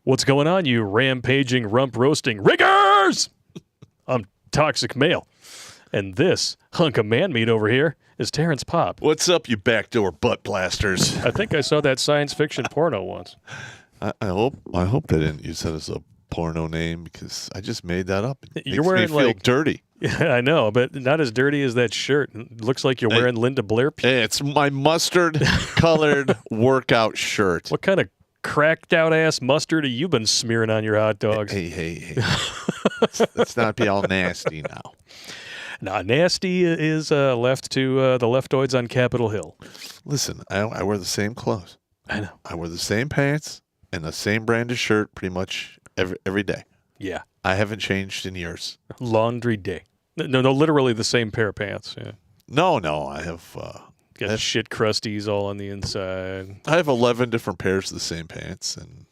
What's going on, you rampaging, rump-roasting riggers? I'm Toxic Male. And this hunk of man-meat over here is Terrence Pop. What's up, you backdoor butt blasters? I think I saw that science fiction porno once. I hope they didn't use that as a porno name because I just made that up. It You're makes wearing me feel like dirty. Yeah, I know, but not as dirty as that shirt. It looks like you're wearing Linda Blair. Hey, it's my mustard-colored workout shirt. What kind of cracked out ass mustard have you been smearing on your hot dogs? Hey. Let's not be all nasty now. Nah, nasty is left to the Leftoids on Capitol Hill. Listen, I wear the same clothes. I know. I wear the same pants and the same brand of shirt pretty much every day. Yeah. I haven't changed in years. Laundry day. No, literally the same pair of pants. Yeah. No, I have... Got shit crusties all on the inside. I have 11 different pairs of the same pants, and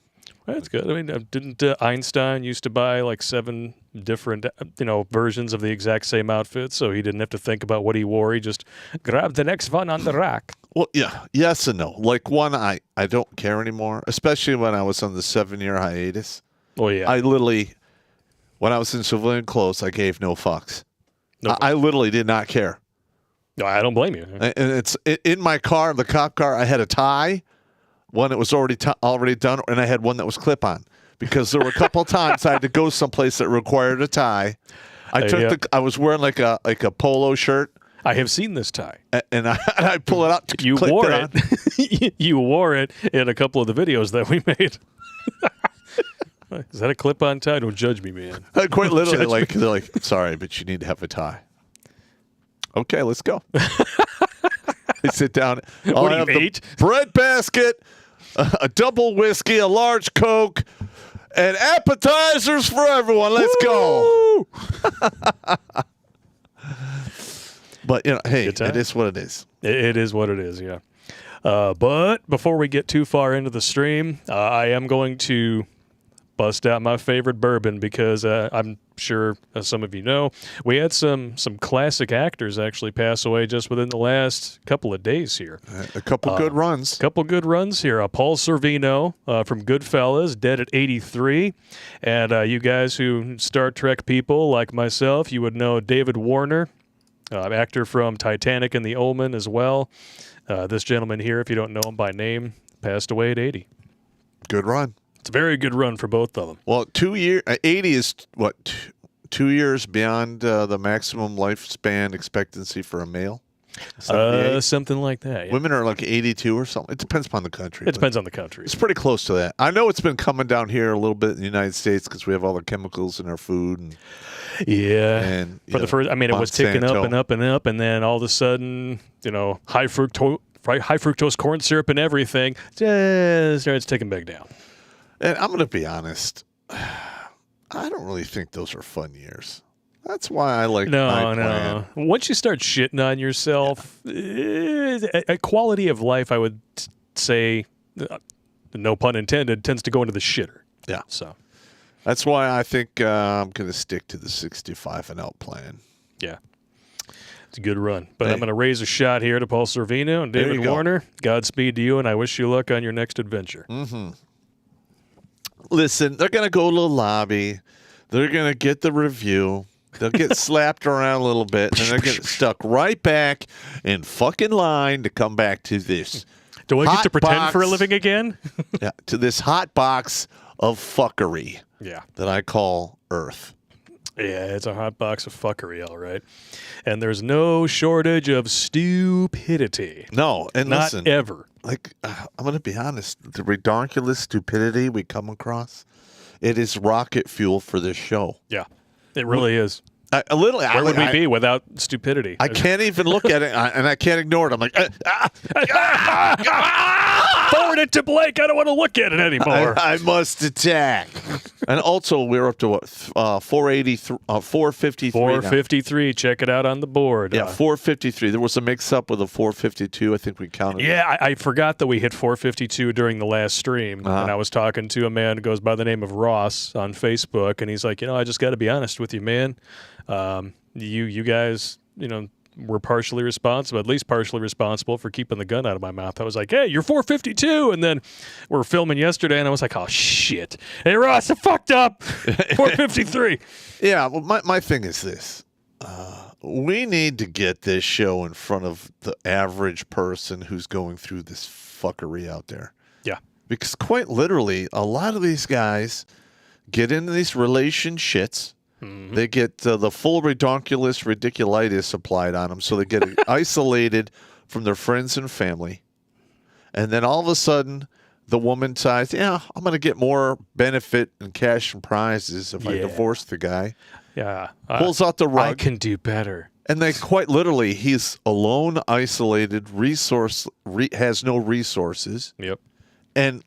that's good. I mean, didn't Einstein used to buy like 7 different, versions of the exact same outfit, so he didn't have to think about what he wore. He just grabbed the next one on the rack. Well, yeah, yes and no. Like one, I don't care anymore, especially when I was on the 7-year hiatus. Oh yeah. I literally, when I was in civilian clothes, I gave no fucks. Nope. I literally did not care. No, I don't blame you. And it's in my car, the cop car. I had a tie, one that was already done, and I had one that was clip-on because there were a couple of times I had to go someplace that required a tie. I was wearing like a polo shirt. I have seen this tie, and I pull it out. You wore it. You wore it in a couple of the videos that we made. Is that a clip-on tie? Don't judge me, man. Quite literally, they're like, sorry, but you need to have a tie. Okay, let's go. I sit down. What do you eat? Bread basket, a double whiskey, a large Coke, and appetizers for everyone. Let's go. But, hey, it is what it is. It is what it is, yeah. But before we get too far into the stream, I am going to bust out my favorite bourbon because I'm sure, as some of you know, we had some classic actors actually pass away just within the last couple of days here. A couple good runs. Couple good runs here. Paul Sorvino from Goodfellas, dead at 83. And you guys who Star Trek people like myself, you would know David Warner, actor from Titanic and The Omen as well. This gentleman here, if you don't know him by name, passed away at 80. Good run. It's a very good run for both of them. Well, 80 is what, 2 years beyond the maximum lifespan expectancy for a male? Something like that. Yeah. Women are like 82 or something. It depends upon the country. It depends on the country. It's pretty close to that. I know it's been coming down here a little bit in the United States because we have all the chemicals in our food. And, for the first, it was ticking up and up and up, and then all of a sudden, high fructose corn syrup and everything just starts ticking back down. And I'm going to be honest, I don't really think those are fun years. That's why I like my plan. Once you start shitting on yourself, a quality of life, I would say, no pun intended, tends to go into the shitter. Yeah. So that's why I think I'm going to stick to the 65 and out plan. Yeah. It's a good run. But I'm going to raise a shot here to Paul Sorvino and David Warner. Godspeed to you, and I wish you luck on your next adventure. Mm-hmm. Listen, they're going to go to the lobby. They're going to get the review. They'll get slapped around a little bit, and they're going to get stuck right back in fucking line to come back to this. Do I get to pretend for a living again? Yeah, to this hot box of fuckery. Yeah. That I call Earth. Yeah, it's a hot box of fuckery, all right. And there's no shortage of stupidity. No, and not listen, ever. Like, I'm going to be honest, the redonkulous stupidity we come across, it is rocket fuel for this show. Yeah, it really is. Where would we be without stupidity? I can't even look at it, and I can't ignore it. I'm like, forward it to Blake. I don't want to look at it anymore. I must attack. And also, we're up to what, 453? 453. Check it out on the board. Yeah, 453. There was a mix-up with a 452. I think we counted. Yeah, I forgot that we hit 452 during the last stream. And I was talking to a man who goes by the name of Ross on Facebook, and he's like, I just got to be honest with you, man. You guys, were partially responsible, at least partially responsible for keeping the gun out of my mouth. I was like, hey, you're 452. And then we're filming yesterday, and I was like, oh, shit. Hey, Ross, I fucked up. 453. Yeah, well, my thing is this. We need to get this show in front of the average person who's going through this fuckery out there. Yeah. Because quite literally, a lot of these guys get into these relationships. Mm-hmm. They get the full Redonkulas ridiculitis applied on them, so they get isolated from their friends and family. And then all of a sudden, the woman decides, yeah, I'm going to get more benefit and cash and prizes if I divorce the guy. Yeah. Pulls out the rug. I can do better. And they quite literally, he's alone, isolated, has no resources. Yep. And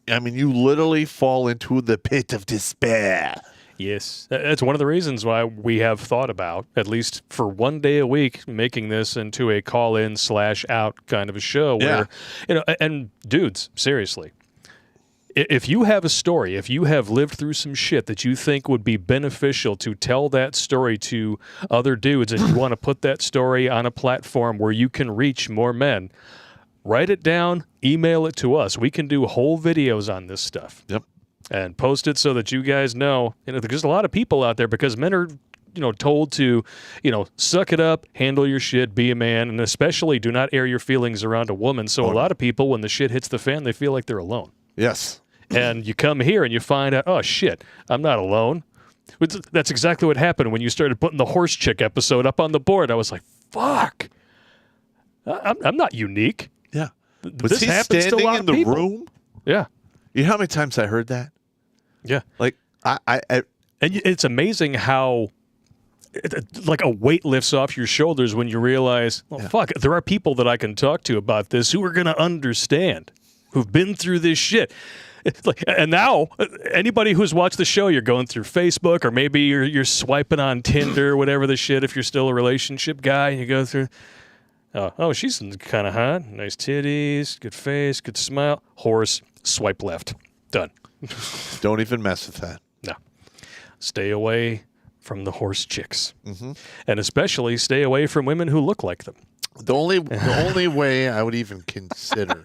you literally fall into the pit of despair. Yes. That's one of the reasons why we have thought about, at least for one day a week, making this into a call-in/out kind of a show where, and dudes, seriously, if you have a story, if you have lived through some shit that you think would be beneficial to tell that story to other dudes, and you want to put that story on a platform where you can reach more men, write it down, email it to us. We can do whole videos on this stuff. Yep. And post it so that you guys know, there's a lot of people out there because men are, told to, suck it up, handle your shit, be a man, and especially do not air your feelings around a woman. So a lot of people, when the shit hits the fan, they feel like they're alone. Yes. And you come here and you find out, oh, shit, I'm not alone. That's exactly what happened when you started putting the horse chick episode up on the board. I was like, fuck. I'm not unique. Yeah. This happens to a lot in of the people. room? Yeah. You know how many times I heard that? Yeah. And it's amazing how like a weight lifts off your shoulders when you realize, fuck, there are people that I can talk to about this who are going to understand, who've been through this shit. And now, anybody who's watched the show, you're going through Facebook, or maybe you're swiping on Tinder, whatever the shit, if you're still a relationship guy, you go through, oh, she's kind of hot, nice titties, good face, good smile, horse, swipe left, done. Don't even mess with that. No. Stay away from the horse chicks. Mm-hmm. And especially stay away from women who look like them. The only way I would even consider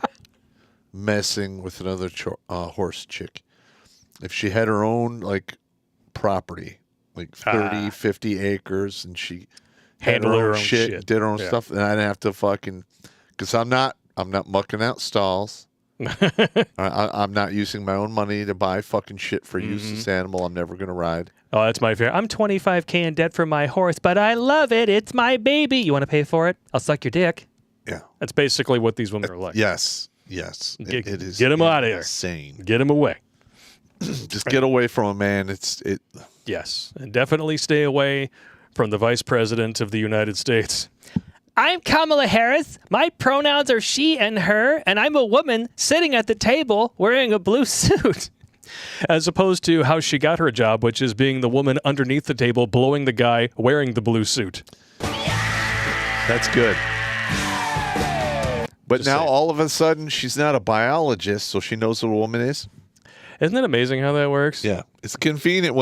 messing with another horse chick, if she had her own property, 30, 50 acres, and she handled her own shit, did her own stuff, and I'd have to because I'm not mucking out stalls. I'm not using my own money to buy fucking shit for useless animal I'm never going to ride. Oh, that's my favorite. I'm $25,000 in debt for my horse, but I love it. It's my baby. You want to pay for it? I'll suck your dick. Yeah. That's basically what these women are like. Yes. It is. Get them out of here. Insane. Get them away. Just get away from a man. Yes. And definitely stay away from the Vice President of the United States. I'm Kamala Harris. My pronouns are she and her, and I'm a woman sitting at the table wearing a blue suit. As opposed to how she got her job, which is being the woman underneath the table blowing the guy wearing the blue suit. That's good. But just now, all of a sudden, she's not a biologist, so she knows what a woman is. Isn't it amazing how that works? Yeah. It's convenient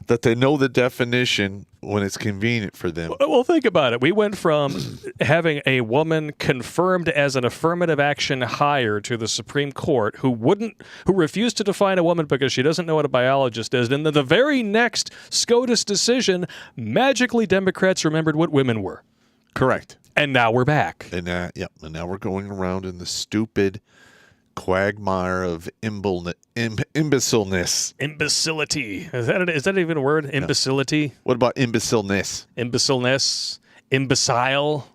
that they know the definition when it's convenient for them. Well, think about it. We went from having a woman confirmed as an affirmative action hire to the Supreme Court who refused to define a woman because she doesn't know what a biologist is. And then the very next SCOTUS decision, magically Democrats remembered what women were. Correct. And now we're back. And now we're going around in the stupid quagmire of imbecileness. Imbecility. Is that even a word? Imbecility? What about imbecileness? Imbecileness? Imbecile?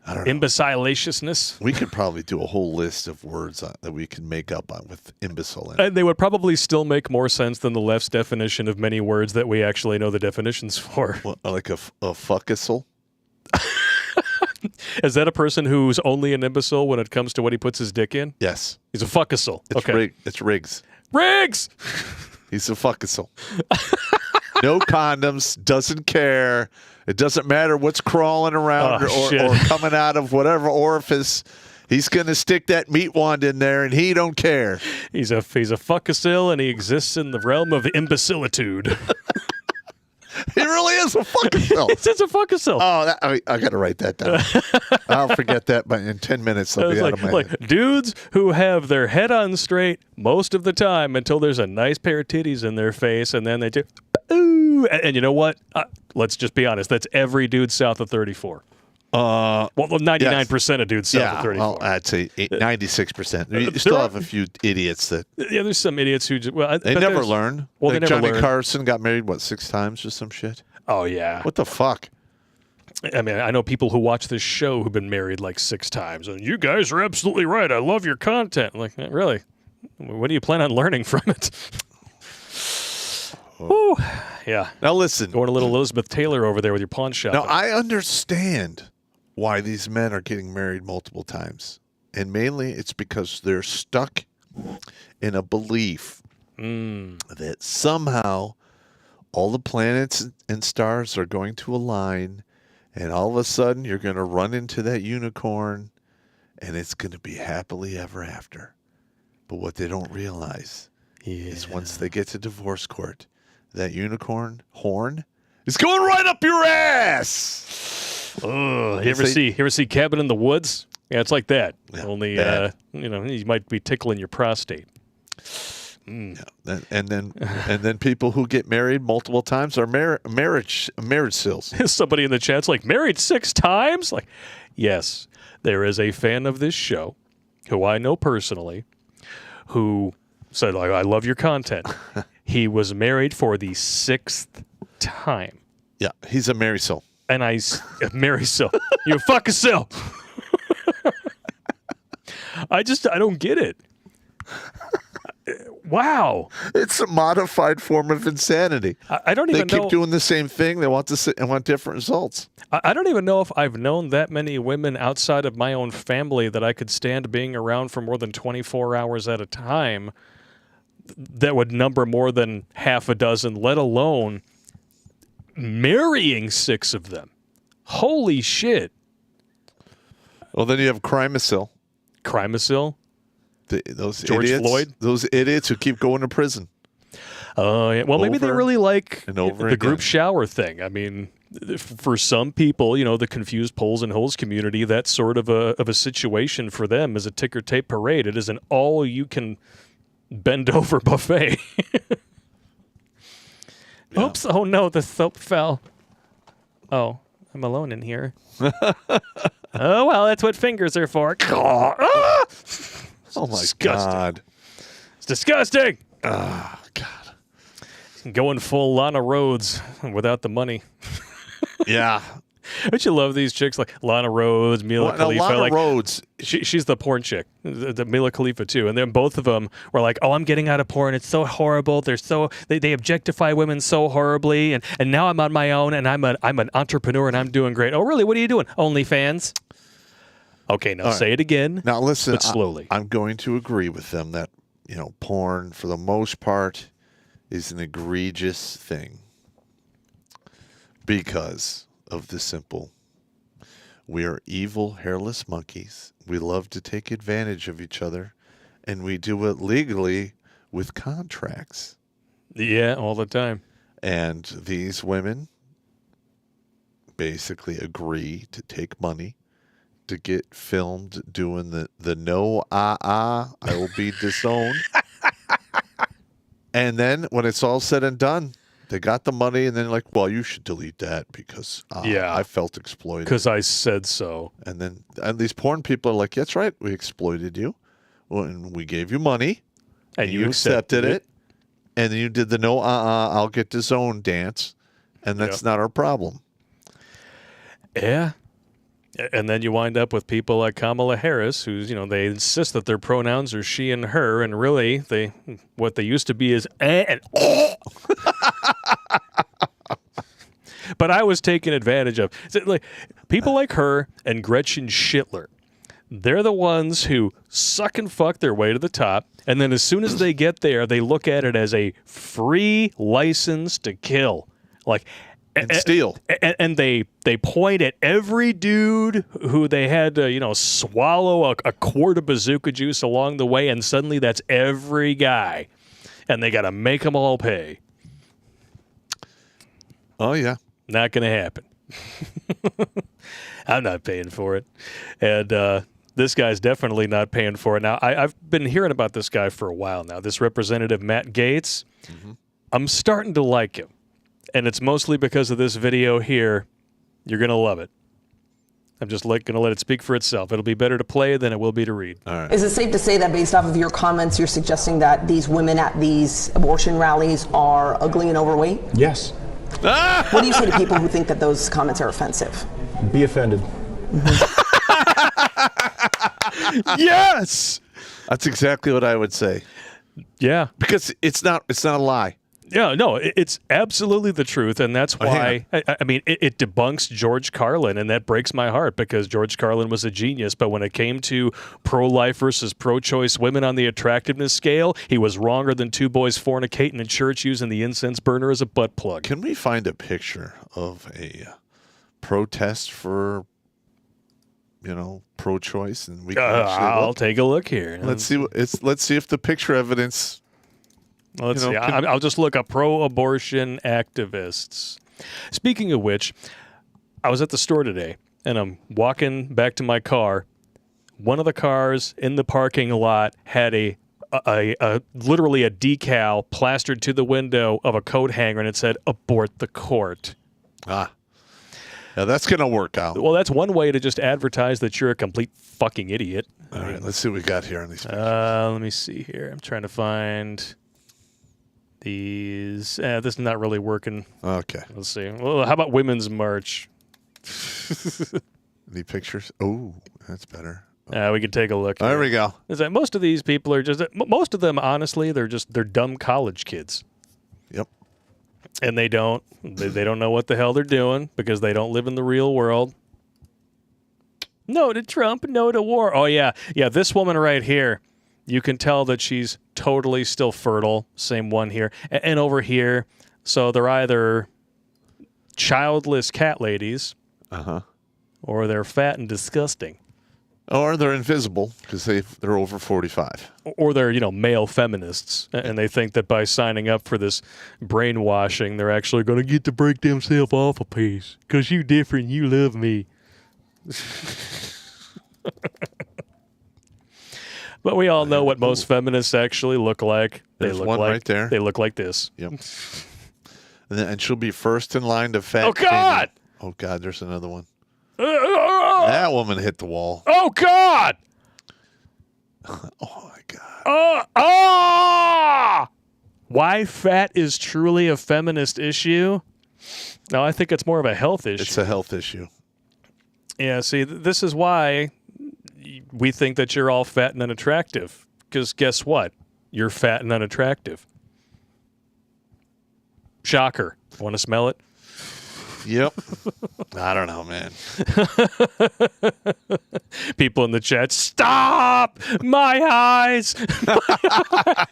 I don't know. Imbecilatiousness? We could probably do a whole list of words that we can make up with imbecile in it. And they would probably still make more sense than the left's definition of many words that we actually know the definitions for. Well, like a fuckisle? Is that a person who's only an imbecile when it comes to what he puts his dick in? Yes. He's a fuckisle. It's Riggs. Riggs! He's a fuckisle. No condoms, doesn't care. It doesn't matter what's crawling around or coming out of whatever orifice. He's going to stick that meat wand in there, and he don't care. He's a fuckisle, and he exists in the realm of imbecilitude. He really is a fuckicil. It's a fuckicil. Oh, I got to write that down. I'll forget that, but in 10 minutes, it'll be out of my head. Dudes who have their head on straight most of the time until there's a nice pair of titties in their face, and then they do, ooh. And you know what? Let's just be honest. That's every dude south of 34. Well, 99% of dudes south of 34. Well, I'd say 96%. You still have a few idiots that... Yeah, there's some idiots who just... Well, they never learn. Well, like they never Johnny learn. Carson got married, 6 times or some shit? Oh, yeah. What the fuck? I mean, I know people who watch this show who've been married 6 times, and you guys are absolutely right. I love your content. I'm like, really? What do you plan on learning from it? Woo. Yeah. Now listen. Going a little Elizabeth Taylor over there with your pawn shop. Now, I understand why these men are getting married multiple times. And mainly it's because they're stuck in a belief that somehow all the planets and stars are going to align, and all of a sudden you're going to run into that unicorn, and it's going to be happily ever after. But what they don't realize is once they get to divorce court, that unicorn horn is going right up your ass. You ever see Cabin in the Woods? Yeah, it's like that. Yeah, Only you might be tickling your prostate. Yeah. And then people who get married multiple times are marriage sills. Somebody in the chat's like, married 6 times? Like, yes, there is a fan of this show who I know personally who said, I love your content. He was married for the 6th time. Yeah, he's a marry-sil. And marry-sil. You fuck-a-sil. I don't get it. Wow. It's a modified form of insanity. I don't even know. They keep doing the same thing. They want different results. I don't even know if I've known that many women outside of my own family that I could stand being around for more than 24 hours at a time that would number more than half a dozen, let alone marrying 6 of them. Holy shit. Well, then you have Crimasil. Crimasil? Those George idiots, Floyd? Those idiots who keep going to prison. Yeah. Well, maybe they really like the group shower thing. I mean, for some people, the confused poles and holes community, that's sort of a situation for them is a ticker tape parade. It is an all-you-can bend over buffet. Yeah. Oops! Oh no, the soap fell. Oh, I'm alone in here. Oh well, that's what fingers are for. Oh my God! It's disgusting. Oh God! Going full Lana Rhodes without the money. Yeah. Don't you love these chicks like Lana Rhodes, Mila Khalifa? Lana Rhodes. She's the porn chick, the Mila Khalifa too. And then both of them were like, "Oh, I'm getting out of porn. It's so horrible. They objectify women so horribly. And now I'm on my own, and I'm an entrepreneur, and I'm doing great. Oh, really? What are you doing? OnlyFans? Okay, now say it again. Now listen, but slowly. I'm going to agree with them that porn for the most part is an egregious thing because of the simple. We are evil, hairless monkeys. We love to take advantage of each other, and we do it legally with contracts. Yeah, all the time. And these women basically agree to take money to get filmed doing the no I will be disowned. And then when it's all said and done, they got the money, and then like, well, you should delete that because I felt exploited. Because I said so. And these porn people are like, that's right, we exploited you. Well, and we gave you money. And you accepted it. And then you did the no I'll get disowned dance. And that's not our problem. Yeah. And then you wind up with people like Kamala Harris, who's, they insist that their pronouns are she and her, and really, what they used to be is and But I was taken advantage of. Like, people like her and Gretchen Schittler, they're the ones who suck and fuck their way to the top, and then as soon as they get there, they look at it as a free license to kill. Like, and steal. And they point at every dude who they had to, swallow a quart of bazooka juice along the way, and suddenly that's every guy. And they got to make them all pay. Oh, yeah. Not going to happen. I'm not paying for it. And this guy's definitely not paying for it. Now, I've been hearing about this guy for a while now, this Representative Matt Gaetz. Mm-hmm. I'm starting to like him. And it's mostly because of this video here. You're going to love it. I'm just going to let it speak for itself. It'll be better to play than it will be to read. All right. Is it safe to say that based off of your comments, you're suggesting that these women at these abortion rallies are ugly and overweight? Yes. What do you say to people who think that those comments are offensive? Be offended. Yes! That's exactly what I would say. Yeah. Because it's not a lie. Yeah, no, it's absolutely the truth, and that's why, I mean, it debunks George Carlin, and that breaks my heart because George Carlin was a genius, but when it came to pro-life versus pro-choice women on the attractiveness scale, he was wronger than two boys fornicating in church using the incense burner as a butt plug. Can we find a picture of a protest for, pro-choice? And we can I'll take a look here. Let's see if the picture evidence... Let's see. I'll just look up pro-abortion activists. Speaking of which, I was at the store today, and I'm walking back to my car. One of the cars in the parking lot had a literally a decal plastered to the window of a coat hanger, and it said, "Abort the court." Ah. Now that's going to work out. Well, that's one way to just advertise that you're a complete fucking idiot. All right, let's see what we got here on these pictures. Let me see here. I'm trying to find... These, this is not really working. Okay. Let's see. Well, how about Women's March? Any pictures? Oh, that's better. We can take a look. There we go. Is that most of these people are just, most of them, honestly, they're dumb college kids. Yep. And they don't know what the hell they're doing because they don't live in the real world. No to Trump, no to war. Oh, yeah. Yeah, this woman right here. You can tell that she's totally still fertile. Same one here. And over here, so they're either childless cat ladies, or they're fat and disgusting. Or they're invisible because they're over 45. Or they're, male feminists, and they think that by signing up for this brainwashing, they're actually going to get to break themselves off a piece. Because you different, you love me. But we all know what most feminists actually look like. There's one right there. They look like this. Yep. And she'll be first in line to fat. Oh, God! Oh, God, there's another one. That woman hit the wall. Oh, God! Oh, my God. Why fat is truly a feminist issue? No, I think it's more of a health issue. It's a health issue. Yeah, see, this is why we think that you're all fat and unattractive. Because guess what? You're fat and unattractive. Shocker. Want to smell it? Yep. I don't know, man. People in the chat, stop! My eyes! My eyes!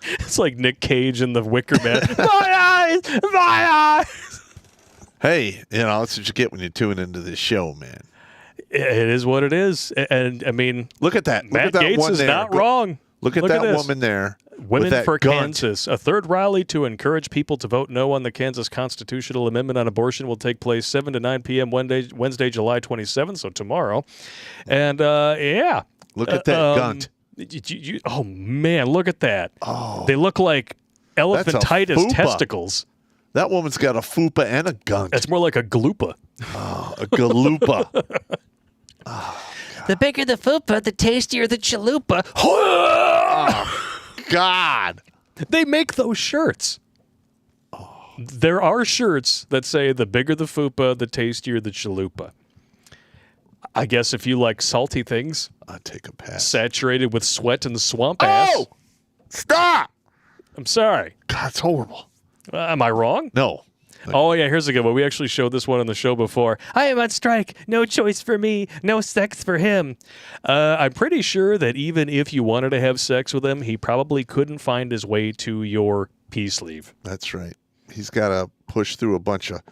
It's like Nick Cage in The Wicker Man. My eyes! My eyes! Hey, that's what you get when you tune into this show, man. It is what it is. And, I mean... Look at that. Matt Gaetz is not wrong. Look at that woman there. Women for Kansas. A third rally to encourage people to vote no on the Kansas constitutional amendment on abortion will take place 7 to 9 p.m. Wednesday, July 27th, so tomorrow. And, yeah. Look at that gunt. Oh, man, look at that. Oh, they look like elephantitis testicles. That woman's got a fupa and a gunt. It's more like a galupa. Oh, a galupa. Oh, the bigger the fupa, the tastier the chalupa. Oh, God. They make those shirts. Oh. There are shirts that say the bigger the fupa, the tastier the chalupa. I guess if you like salty things. I'd take a pass. Saturated with sweat and swamp ass. Oh! Stop! I'm sorry. God, it's horrible. Am I wrong? No. Oh, yeah, here's a good one. We actually showed this one on the show before. I am on strike. No choice for me. No sex for him. I'm pretty sure that even if you wanted to have sex with him, he probably couldn't find his way to your pea sleeve. That's right. He's got to push through a bunch of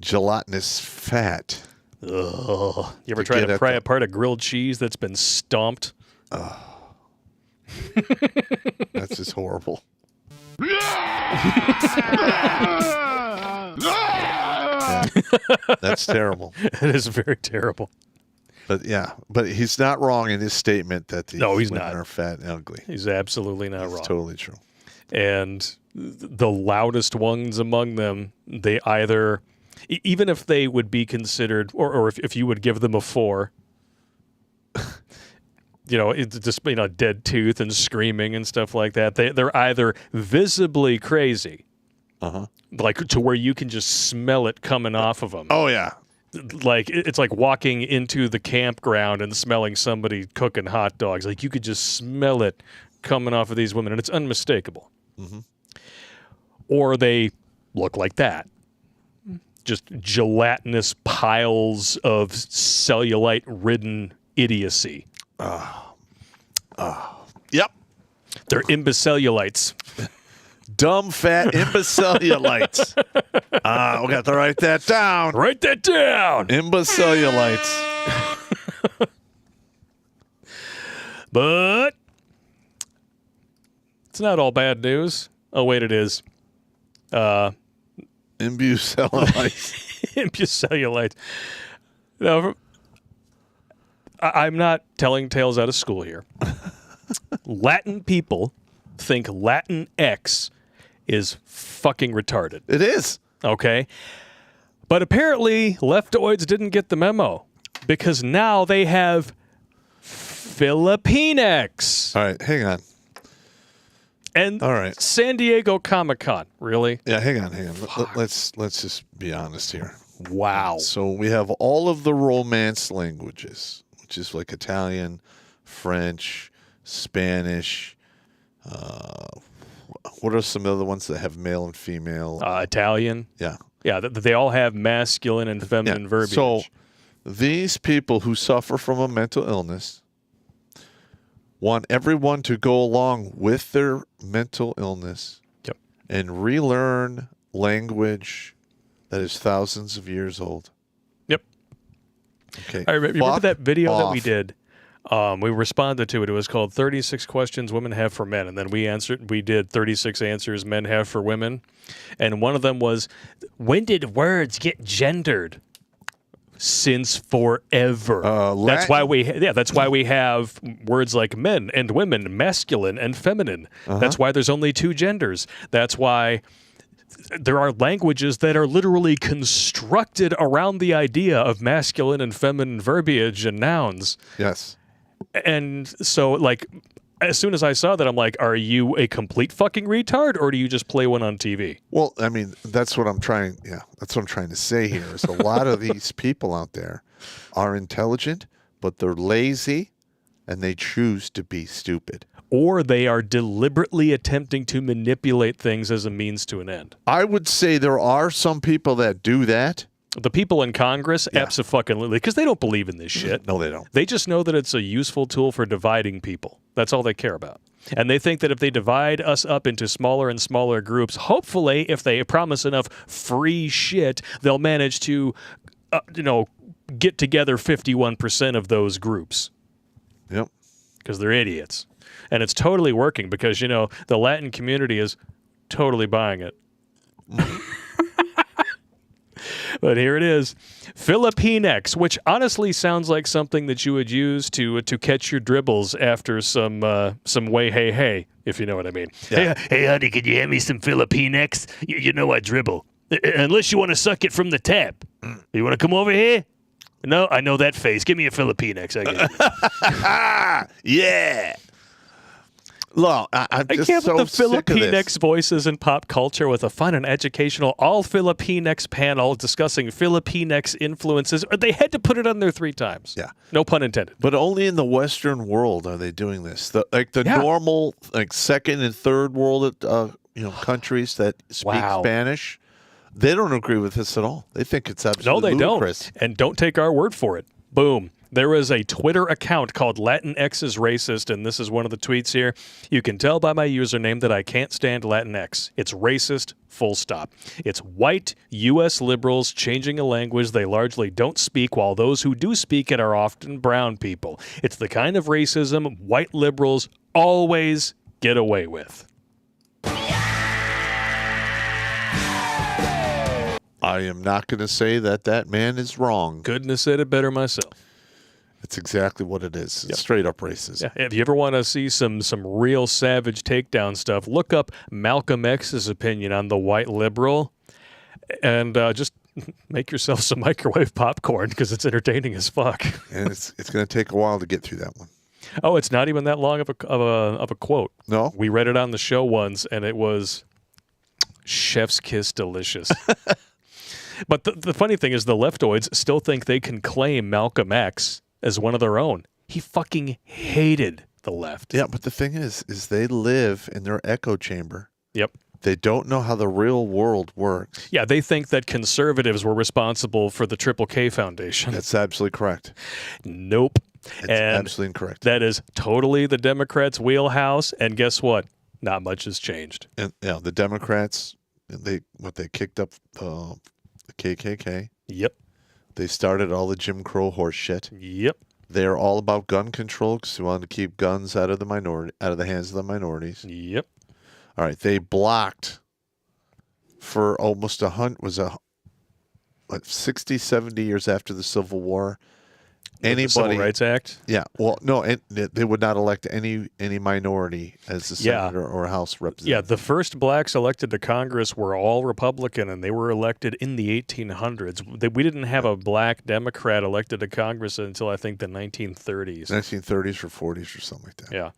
gelatinous fat. Ugh. You ever try to pry apart a grilled cheese that's been stomped? Oh. That's just horrible. Yeah. That's terrible. It is very terrible. But yeah, but he's not wrong in his statement that these he's women not. are fat and ugly. He's absolutely not It's wrong. totally true. And the loudest ones among them, they either, even if they would be considered, or if you would give them a 4, it's just, dead tooth and screaming and stuff like that, they're either visibly crazy, like to where you can just smell it coming off of them. Oh, yeah. Like, it's like walking into the campground and smelling somebody cooking hot dogs. Like, you could just smell it coming off of these women, and it's unmistakable. Or they look like that. Just gelatinous piles of cellulite-ridden idiocy. Yep. They're imbecillites. Dumb, fat imbecillites. We got to write that down. Write that down. Imbecillites. But it's not all bad news. Oh, wait, it is. Imbecillites. Imbecillites. No, I'm not telling tales out of school here. Latin people think Latinx is fucking retarded. It is. Okay? But apparently, Leftoids didn't get the memo because now they have Filipinx. All right, hang on. And All right. San Diego Comic-Con. Really? Yeah, hang on. Let's just be honest here. Wow. So we have all of the Romance languages, which is like Italian, French, Spanish. What are some other ones that have male and female? Italian. Yeah. Yeah, they all have masculine and feminine verbiage. So these people who suffer from a mental illness want everyone to go along with their mental illness and relearn language that is thousands of years old. Yep. Okay. I remember that video that we off. did. We responded to it. It was called 36 Questions Women Have for Men. And then we did 36 Answers Men Have for Women. And one of them was, when did words get gendered? Since forever. That's why we have words like men and women, masculine and feminine. That's why there's only 2 genders. That's why there are languages that are literally constructed around the idea of masculine and feminine verbiage and nouns. Yes. And so, like, as soon as I saw that, I'm like, are you a complete fucking retard, or do you just play one on TV? Well, I mean, that's what I'm trying to say here is a lot of these people out there are intelligent, but they're lazy and they choose to be stupid. Or they are deliberately attempting to manipulate things as a means to an end. I would say there are some people that do that. The people in Congress, abso-fucking-lutely, because they don't believe in this shit. No, they don't. They just know that it's a useful tool for dividing people. That's all they care about. And they think that if they divide us up into smaller and smaller groups, hopefully, if they promise enough free shit, they'll manage to, get together 51% of those groups. Yep. Because they're idiots. And it's totally working because, the Latin community is totally buying it. But here it is. Filipinx, which honestly sounds like something that you would use to catch your dribbles after some way hey, if you know what I mean. Yeah. Hey, honey, could you hand me some Filipinx? You know I dribble. Unless you want to suck it from the tap. You want to come over here? No, I know that face. Give me a Filipinx. Yeah. Look, I'm just can't so put the sick of this. Filipinx voices in pop culture with a fun and educational all-Filipinx panel discussing Filipinx influences. They had to put it on there 3 times. Yeah. No pun intended. But only in the Western world are they doing this. The normal, second and third world, countries that speak Spanish, they don't agree with this at all. They think it's absolutely ludicrous. Don't. And don't take our word for it. Boom. There is a Twitter account called Latinx is Racist, and this is one of the tweets here. You can tell by my username that I can't stand Latinx. It's racist, full stop. It's white U.S. liberals changing a language they largely don't speak, while those who do speak it are often brown people. It's the kind of racism white liberals always get away with. I am not going to say that man is wrong. Couldn't have said it better myself. It's exactly what it is. It's straight up racism. Yeah. If you ever want to see some real savage takedown stuff, look up Malcolm X's opinion on the white liberal, and just make yourself some microwave popcorn because it's entertaining as fuck. And it's going to take a while to get through that one. Oh, it's not even that long of a quote. No? We read it on the show once, and it was chef's kiss delicious. But the funny thing is the leftoids still think they can claim Malcolm X as one of their own. He fucking hated the left. Yeah, but the thing is they live in their echo chamber. Yep. They don't know how the real world works. Yeah, they think that conservatives were responsible for the Triple K Foundation. That's absolutely correct. Nope. It's And absolutely incorrect. that is totally the Democrats' wheelhouse. And guess what? Not much has changed. And the Democrats, they kicked up the KKK. Yep. They started all the Jim Crow horse shit. Yep. They're all about gun control because they wanted to keep guns out of the hands of the minorities. Yep. All right, they blocked for almost 60, 70 years after the Civil War. The Civil Rights Act? Yeah. Well, no, they would not elect any minority as a senator or a House representative. Yeah, the first blacks elected to Congress were all Republican, and they were elected in the 1800s. We didn't have a black Democrat elected to Congress until, I think, the 1930s. 1930s or 40s or something like that. Yeah.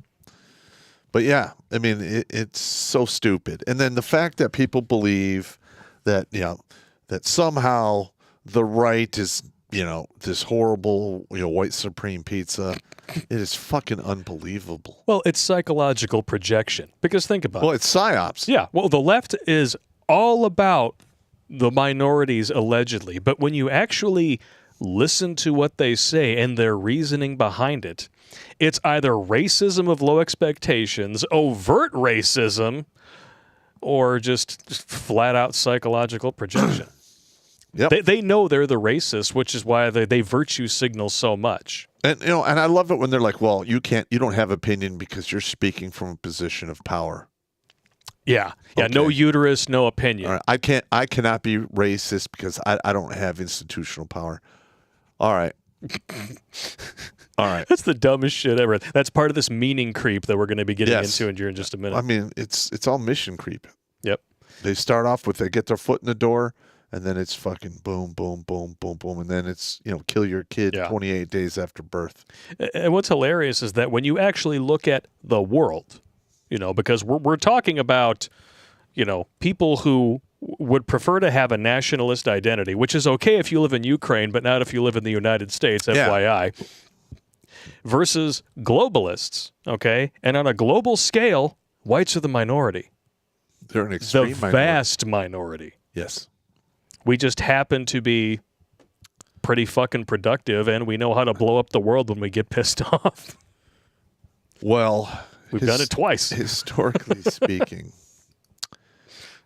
But yeah, I mean, it's so stupid. And then the fact that people believe that, that somehow the right is, this horrible, white supreme pizza, it is fucking unbelievable. Well, it's psychological projection. Because think about it. Well, it's psyops. Yeah. Well, the left is all about the minorities, allegedly. But when you actually listen to what they say and their reasoning behind it, it's either racism of low expectations, overt racism, or just flat out psychological projection. Yep. They know they're the racist, which is why they virtue signal so much. And and I love it when they're like, "Well, you don't have opinion because you're speaking from a position of power." Yeah. Yeah. Okay. No uterus, no opinion. All right. I cannot be racist because I don't have institutional power. All right. All right. That's the dumbest shit ever. That's part of this meaning creep that we're going to be getting into in just a minute. I mean, it's all mission creep. Yep. They start off with they get their foot in the door, and then it's fucking boom, boom, boom, boom, boom, and then it's kill your kid 28 days after birth. And what's hilarious is that when you actually look at the world, because we're talking about people who would prefer to have a nationalist identity, which is okay if you live in Ukraine, but not if you live in the United States, FYI, versus globalists, okay? And on a global scale, whites are the minority. They're an extreme the minority. vast minority. Yes. We just happen to be pretty fucking productive, and we know how to blow up the world when we get pissed off. Well, we've done it twice. Historically speaking,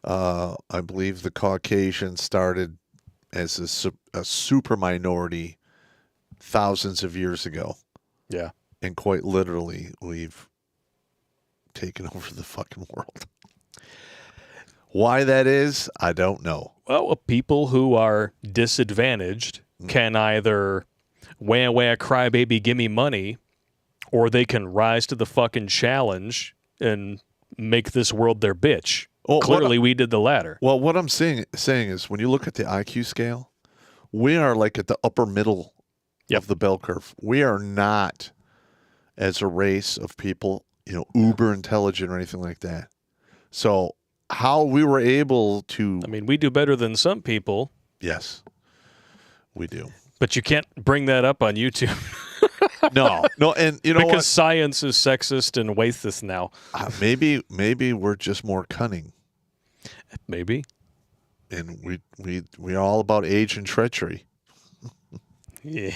I believe the Caucasian started as a super minority thousands of years ago. Yeah. And quite literally, we've taken over the fucking world. Why that is, I don't know. Well, people who are disadvantaged can either wah wah crybaby gimme money, or they can rise to the fucking challenge and make this world their bitch. Well, clearly, we did the latter. Well, what I'm saying is when you look at the IQ scale, we are like at the upper middle of the bell curve. We are not, as a race of people, uber intelligent or anything like that. So how we were able to... I mean, we do better than some people. Yes, we do. But you can't bring that up on YouTube. No, and you know because what? Science is sexist and racist now. Maybe we're just more cunning. Maybe. And we're all about age and treachery. Yeah.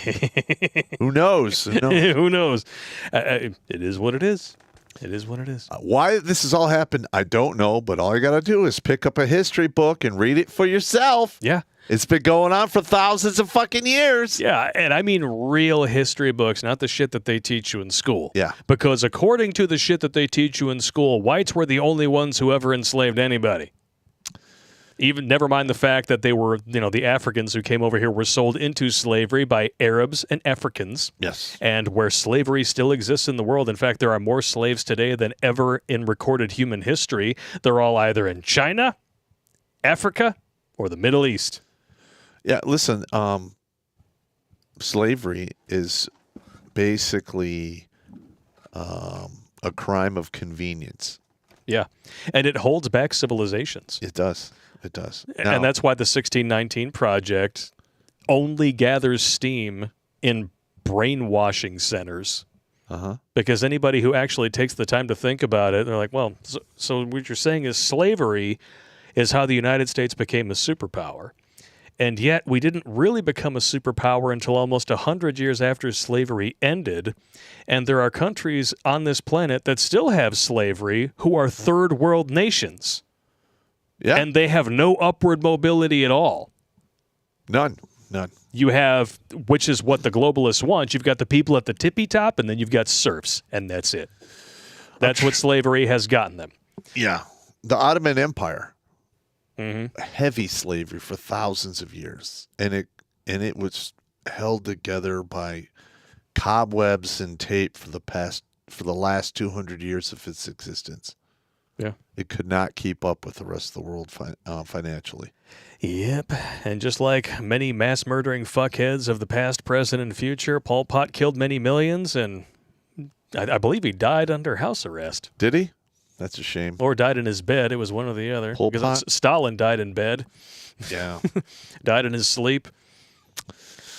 Who knows? Who knows? It is what it is. It is what it is. Why this has all happened, I don't know, but all you got to do is pick up a history book and read it for yourself. Yeah. It's been going on for thousands of fucking years. Yeah, and I mean real history books, not the shit that they teach you in school. Yeah. Because according to the shit that they teach you in school, whites were the only ones who ever enslaved anybody. Even never mind the fact that they were, the Africans who came over here were sold into slavery by Arabs and Africans. Yes. And where slavery still exists in the world, in fact, there are more slaves today than ever in recorded human history. They're all either in China, Africa, or the Middle East. Yeah, listen, slavery is basically a crime of convenience. Yeah. And it holds back civilizations. It does. It does. And that's why the 1619 Project only gathers steam in brainwashing centers. Because anybody who actually takes the time to think about it, they're like, well, so what you're saying is slavery is how the United States became a superpower. And yet we didn't really become a superpower until almost 100 years after slavery ended. And there are countries on this planet that still have slavery who are third world nations. Yeah. And they have no upward mobility at all. None. You have, which is what the globalists want, you've got the people at the tippy top, and then you've got serfs, and that's it. That's what slavery has gotten them. Yeah. The Ottoman Empire. Heavy slavery for thousands of years. And it was held together by cobwebs and tape for the last 200 years of its existence. Yeah. It could not keep up with the rest of the world financially. Yep. And just like many mass murdering fuckheads of the past, present, and future, Pol Pot killed many millions, and I believe he died under house arrest. Did he? That's a shame. Or died in his bed. It was one or the other. Pol Because Pot? Stalin died in bed. Yeah. Died in his sleep.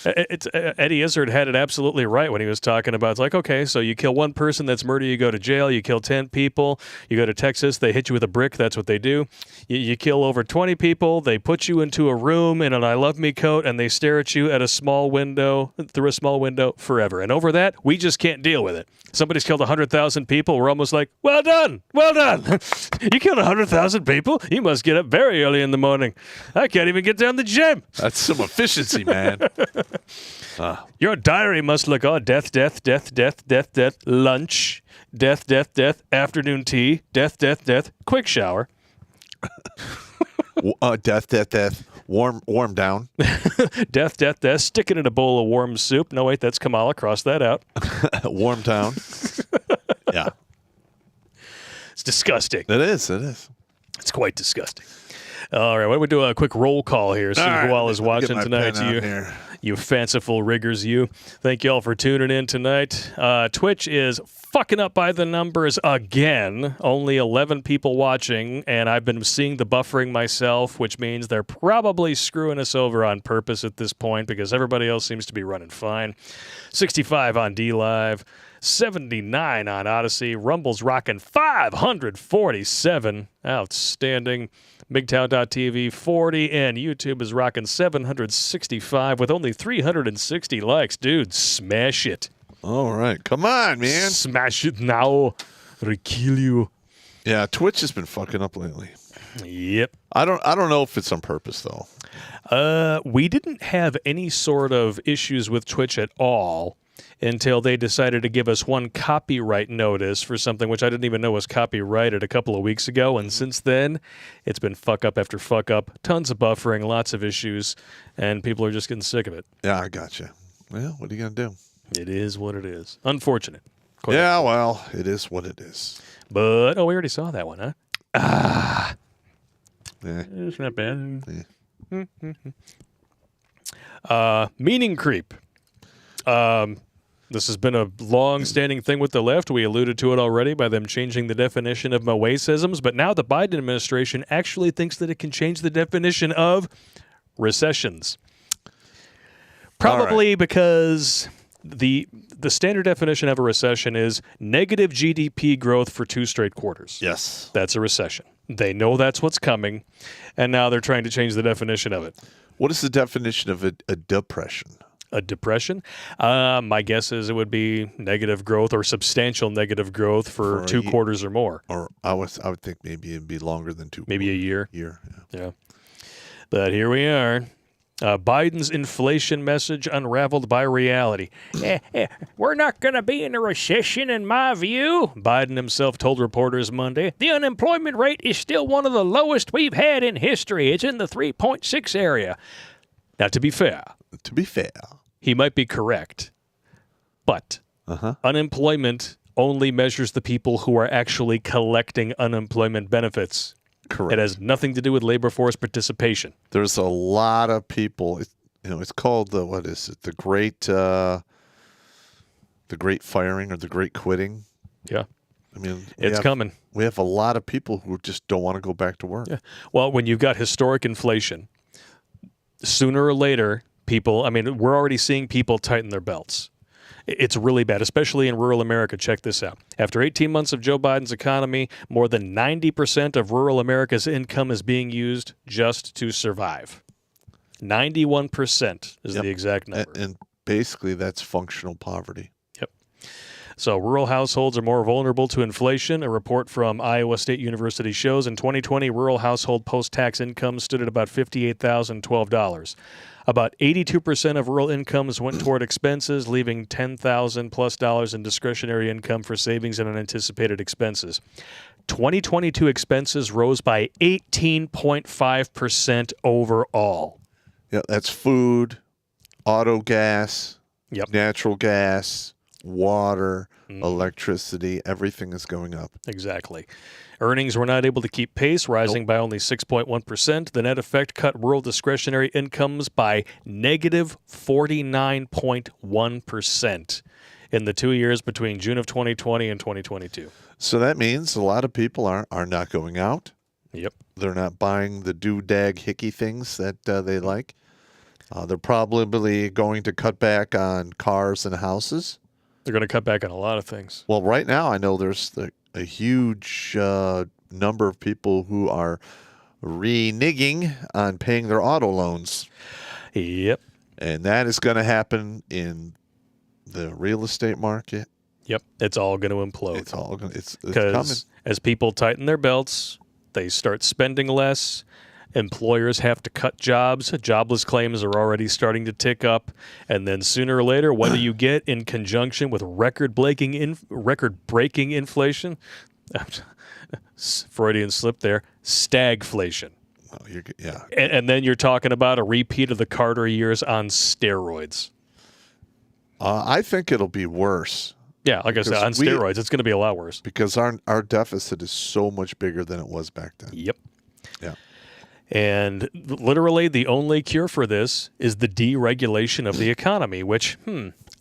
Eddie Izzard had it absolutely right when he was talking about, it's like, okay, so you kill one person, that's murder, you go to jail. You kill 10 people, you go to Texas, they hit you with a brick, that's what they do. You kill over 20 people, they put you into a room in an I Love Me coat, and they stare at you at a small window, through a small window, forever. And over that, we just can't deal with it. Somebody's killed 100,000 people, we're almost like, well done, well done. You killed 100,000 people? You must get up very early in the morning. I can't even get down the gym. That's some efficiency, man. Your diary must look, death, death, death, death, death, death, lunch, death, death, death, afternoon tea, death, death, death, quick shower. Death, death, death, warm down. Death, death, death, stick it in a bowl of warm soup. No, wait, that's Kamala. Cross that out. Warm down. Yeah. It's disgusting. It is. It's quite disgusting. All right, why don't we do a quick roll call here, see who all is watching tonight. You fanciful riggers, you. Thank you all for tuning in tonight. Twitch is fucking up by the numbers again. Only 11 people watching, and I've been seeing the buffering myself, which means they're probably screwing us over on purpose at this point because everybody else seems to be running fine. 65 on DLive, 79 on Odyssey. Rumble's rocking 547. Outstanding. MGTOW.TV 40, and YouTube is rocking 765 with only 360 likes. Dude, smash it. All right. Come on, man. Smash it now. Or kill you. Yeah, Twitch has been fucking up lately. Yep. I don't know if it's on purpose, though. We didn't have any sort of issues with Twitch at all until they decided to give us one copyright notice for something which I didn't even know was copyrighted a couple of weeks ago. And since then, it's been fuck up after fuck up, tons of buffering, lots of issues, and people are just getting sick of it. Yeah, I gotcha. Well, what are you going to do? It is what it is. Unfortunate. Yeah, well, it is what it is. But, we already saw that one, huh? It's not bad. Meaning creep. This has been a long-standing thing with the left. We alluded to it already by them changing the definition of Moesisms, but now the Biden administration actually thinks that it can change the definition of recessions. Probably because the standard definition of a recession is negative GDP growth for 2 straight quarters. Yes. That's a recession. They know that's what's coming, and now they're trying to change the definition of it. What is the definition of a depression? A depression? My guess is it would be negative growth or substantial negative growth for 2 quarters or more. Or I would think maybe it'd be longer than 2 Maybe quarters. a year. Yeah. Yeah. But here we are. Biden's inflation message unraveled by reality. We're not going to be in a recession in my view, Biden himself told reporters Monday. The unemployment rate is still one of the lowest we've had in history. It's in the 3.6 area. Now, to be fair, he might be correct, but unemployment only measures the people who are actually collecting unemployment benefits. Correct. It has nothing to do with labor force participation. There's a lot of people. It's called the great firing or the great quitting. Yeah. I mean, it's coming. We have a lot of people who just don't want to go back to work. Yeah. Well, when you've got historic inflation, sooner or later, we're already seeing people tighten their belts. It's really bad, especially in rural America. Check this out. After 18 months of Joe Biden's economy, more than 90% of rural America's income is being used just to survive. 91% is the exact number. And basically, that's functional poverty. Yep. So rural households are more vulnerable to inflation. A report from Iowa State University shows in 2020, rural household post-tax income stood at about $58,012. About 82% of rural incomes went toward expenses, leaving $10,000 plus in discretionary income for savings and unanticipated expenses. 2022 expenses rose by 18.5% overall. Yeah, that's food, auto gas, natural gas, water, electricity. Everything is going up. Exactly. Earnings were not able to keep pace, rising by only 6.1%. The net effect cut rural discretionary incomes by negative 49.1% in the 2 years between June of 2020 and 2022. So that means a lot of people are not going out. Yep. They're not buying the doodag hickey things that they like. They're probably going to cut back on cars and houses. They're going to cut back on a lot of things. Well, right now I know there's a huge number of people who are reneging on paying their auto loans. Yep. And that is going to happen in the real estate market. Yep. It's all going to implode. It's coming. Because as people tighten their belts, they start spending less. Employers have to cut jobs. Jobless claims are already starting to tick up. And then sooner or later, what do you get in conjunction with record-breaking inflation? Freudian slip there. Stagflation. Oh, yeah. And then you're talking about a repeat of the Carter years on steroids. I think it'll be worse. Yeah, like I said, on steroids, it's going to be a lot worse. Because our deficit is so much bigger than it was back then. Yep. Yeah. And literally the only cure for this is the deregulation of the economy, which,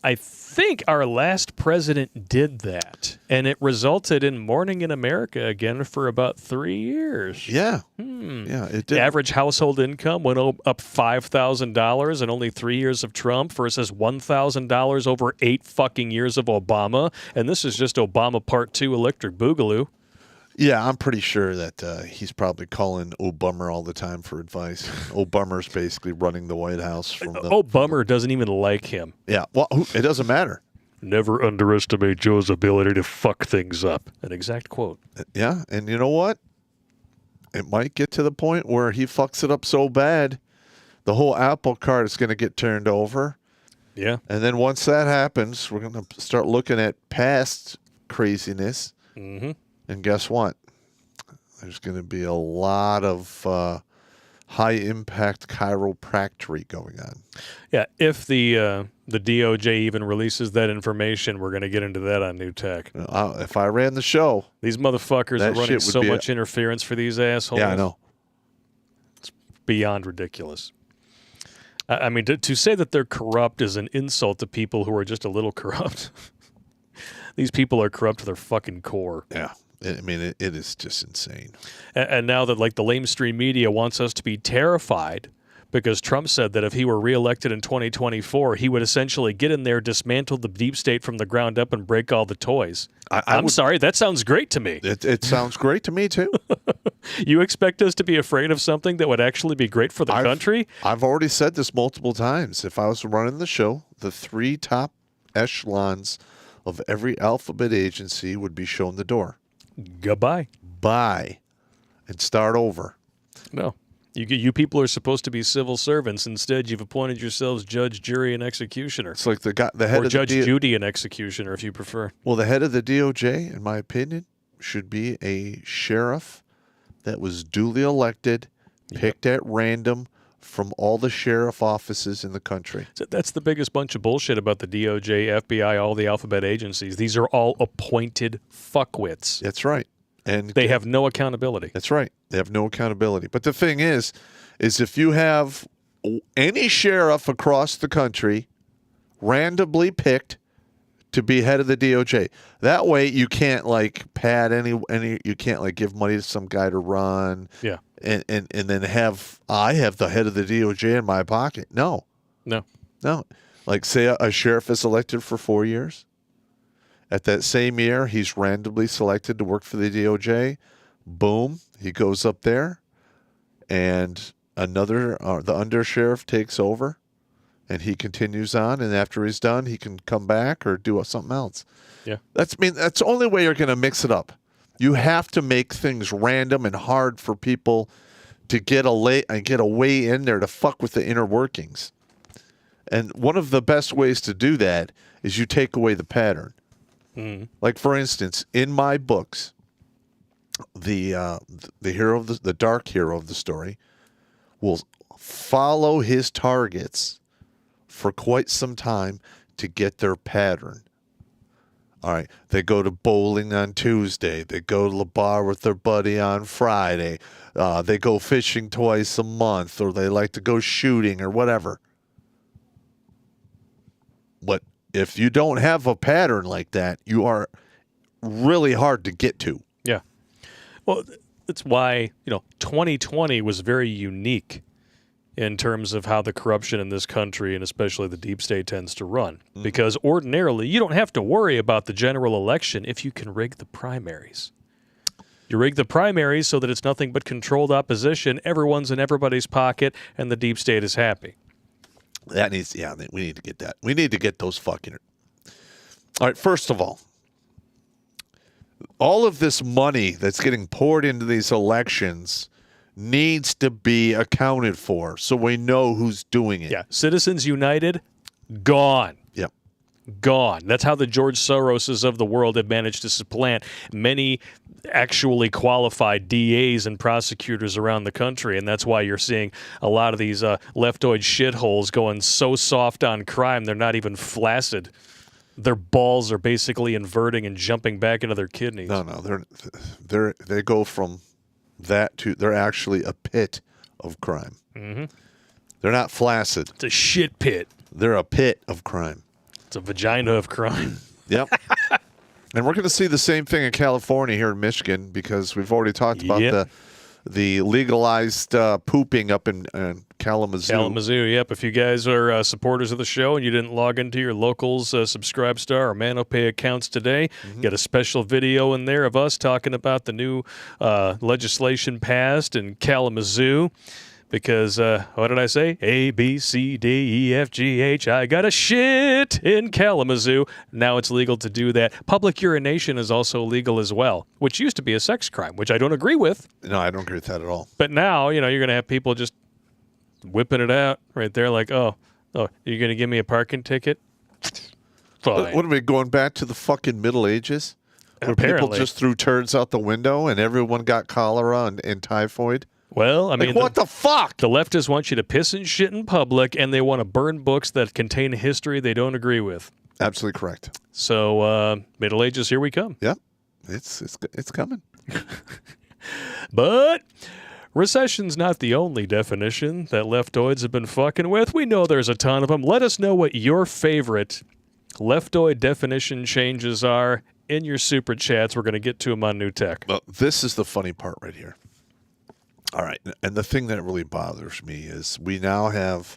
I think our last president did that. And it resulted in mourning in America again for about 3 years. Yeah. Yeah, it did. Average household income went up $5,000 in only 3 years of Trump versus $1,000 over 8 fucking years of Obama. And this is just Obama Part 2 Electric Boogaloo. Yeah, I'm pretty sure that he's probably calling Obama all the time for advice. Obama's basically running the White House. Obama doesn't even like him. Yeah, well, it doesn't matter. Never underestimate Joe's ability to fuck things up. An exact quote. Yeah, and you know what? It might get to the point where he fucks it up so bad, the whole apple cart is going to get turned over. Yeah. And then once that happens, we're going to start looking at past craziness. Mm-hmm. And guess what? There's going to be a lot of high-impact chiropractic going on. Yeah, if the DOJ even releases that information, we're going to get into that on New Tech. If I ran the show, these motherfuckers are running so much interference for these assholes. Yeah, I know. It's beyond ridiculous. I mean, to say that they're corrupt is an insult to people who are just a little corrupt. These people are corrupt to their fucking core. Yeah. I mean, it is just insane. And now that, like, the lamestream media wants us to be terrified because Trump said that if he were reelected in 2024, he would essentially get in there, dismantle the deep state from the ground up, and break all the toys. I'm sorry, that sounds great to me. It sounds great to me, too. You expect us to be afraid of something that would actually be great for the country? I've already said this multiple times. If I was running the show, the 3 top echelons of every alphabet agency would be shown the door. Goodbye. Bye. And start over. No. You people are supposed to be civil servants. Instead, you've appointed yourselves judge, jury, and executioner. It's like the head or of Judge the Judy and executioner, if you prefer. Well, the head of the DOJ, in my opinion, should be a sheriff that was duly elected, picked at random from all the sheriff offices in the country. So that's the biggest bunch of bullshit about the DOJ, FBI, all the alphabet agencies. These are all appointed fuckwits. That's right. And they have no accountability. That's right. They have no accountability. But the thing is if you have any sheriff across the country randomly picked to be head of the DOJ, that way you can't like pad any you can't like give money to some guy to run. Yeah. And then I have the head of the DOJ in my pocket. No. Like say a sheriff is elected for 4 years. At that same year, he's randomly selected to work for the DOJ. Boom, he goes up there, and the undersheriff takes over, and he continues on. And after he's done, he can come back or do something else. Yeah, that's the only way you're going to mix it up. You have to make things random and hard for people to get a way in there to fuck with the inner workings. And one of the best ways to do that is you take away the pattern. Mm. Like for instance, in my books, the hero of the dark hero of the story will follow his targets for quite some time to get their pattern. All right, they go to bowling on Tuesday. They go to the bar with their buddy on Friday. They go fishing twice a month, or they like to go shooting or whatever. But if you don't have a pattern like that, you are really hard to get to. Yeah. Well, that's why, 2020 was very unique in terms of how the corruption in this country and especially the deep state tends to run. Mm-hmm. Because ordinarily, you don't have to worry about the general election if you can rig the primaries. You rig the primaries so that it's nothing but controlled opposition, everyone's in everybody's pocket, and the deep state is happy. We need to get that. We need to get those fucking... All right, first of all of this money that's getting poured into these elections needs to be accounted for so we know who's doing it. Yeah, Citizens United, gone. Yep. Gone. That's how the George Soroses of the world have managed to supplant many actually qualified DAs and prosecutors around the country, and that's why you're seeing a lot of these leftoid shitholes going so soft on crime they're not even flaccid. Their balls are basically inverting and jumping back into their kidneys. No, they go from that to they're actually a pit of crime. Mm-hmm. They're not flaccid. It's a shit pit. They're a pit of crime. It's a vagina of crime. Yep. And we're going to see the same thing in California here in Michigan because we've already talked about the legalized pooping up in Kalamazoo. Kalamazoo, yep. If you guys are supporters of the show and you didn't log into your local's Subscribe Star or ManoPay accounts today, get a special video in there of us talking about the new legislation passed in Kalamazoo. Because, what did I say? A, B, C, D, E, F, G, H. I got a shit in Kalamazoo. Now it's legal to do that. Public urination is also legal as well, which used to be a sex crime, which I don't agree with. No, I don't agree with that at all. But now, you're going to have people just whipping it out right there like, oh, you're going to give me a parking ticket? Fine. What are we, going back to the fucking Middle Ages? Where Apparently. people just threw turds out the window and everyone got cholera and typhoid? Well, I mean, what the fuck? The leftists want you to piss and shit in public, and they want to burn books that contain history they don't agree with. Absolutely correct. So, Middle Ages, here we come. Yep, it's coming. But recession's not the only definition that leftoids have been fucking with. We know there's a ton of them. Let us know what your favorite leftoid definition changes are in your super chats. We're going to get to them on New Tech. Well, this is the funny part right here. All right, and the thing that really bothers me is we now have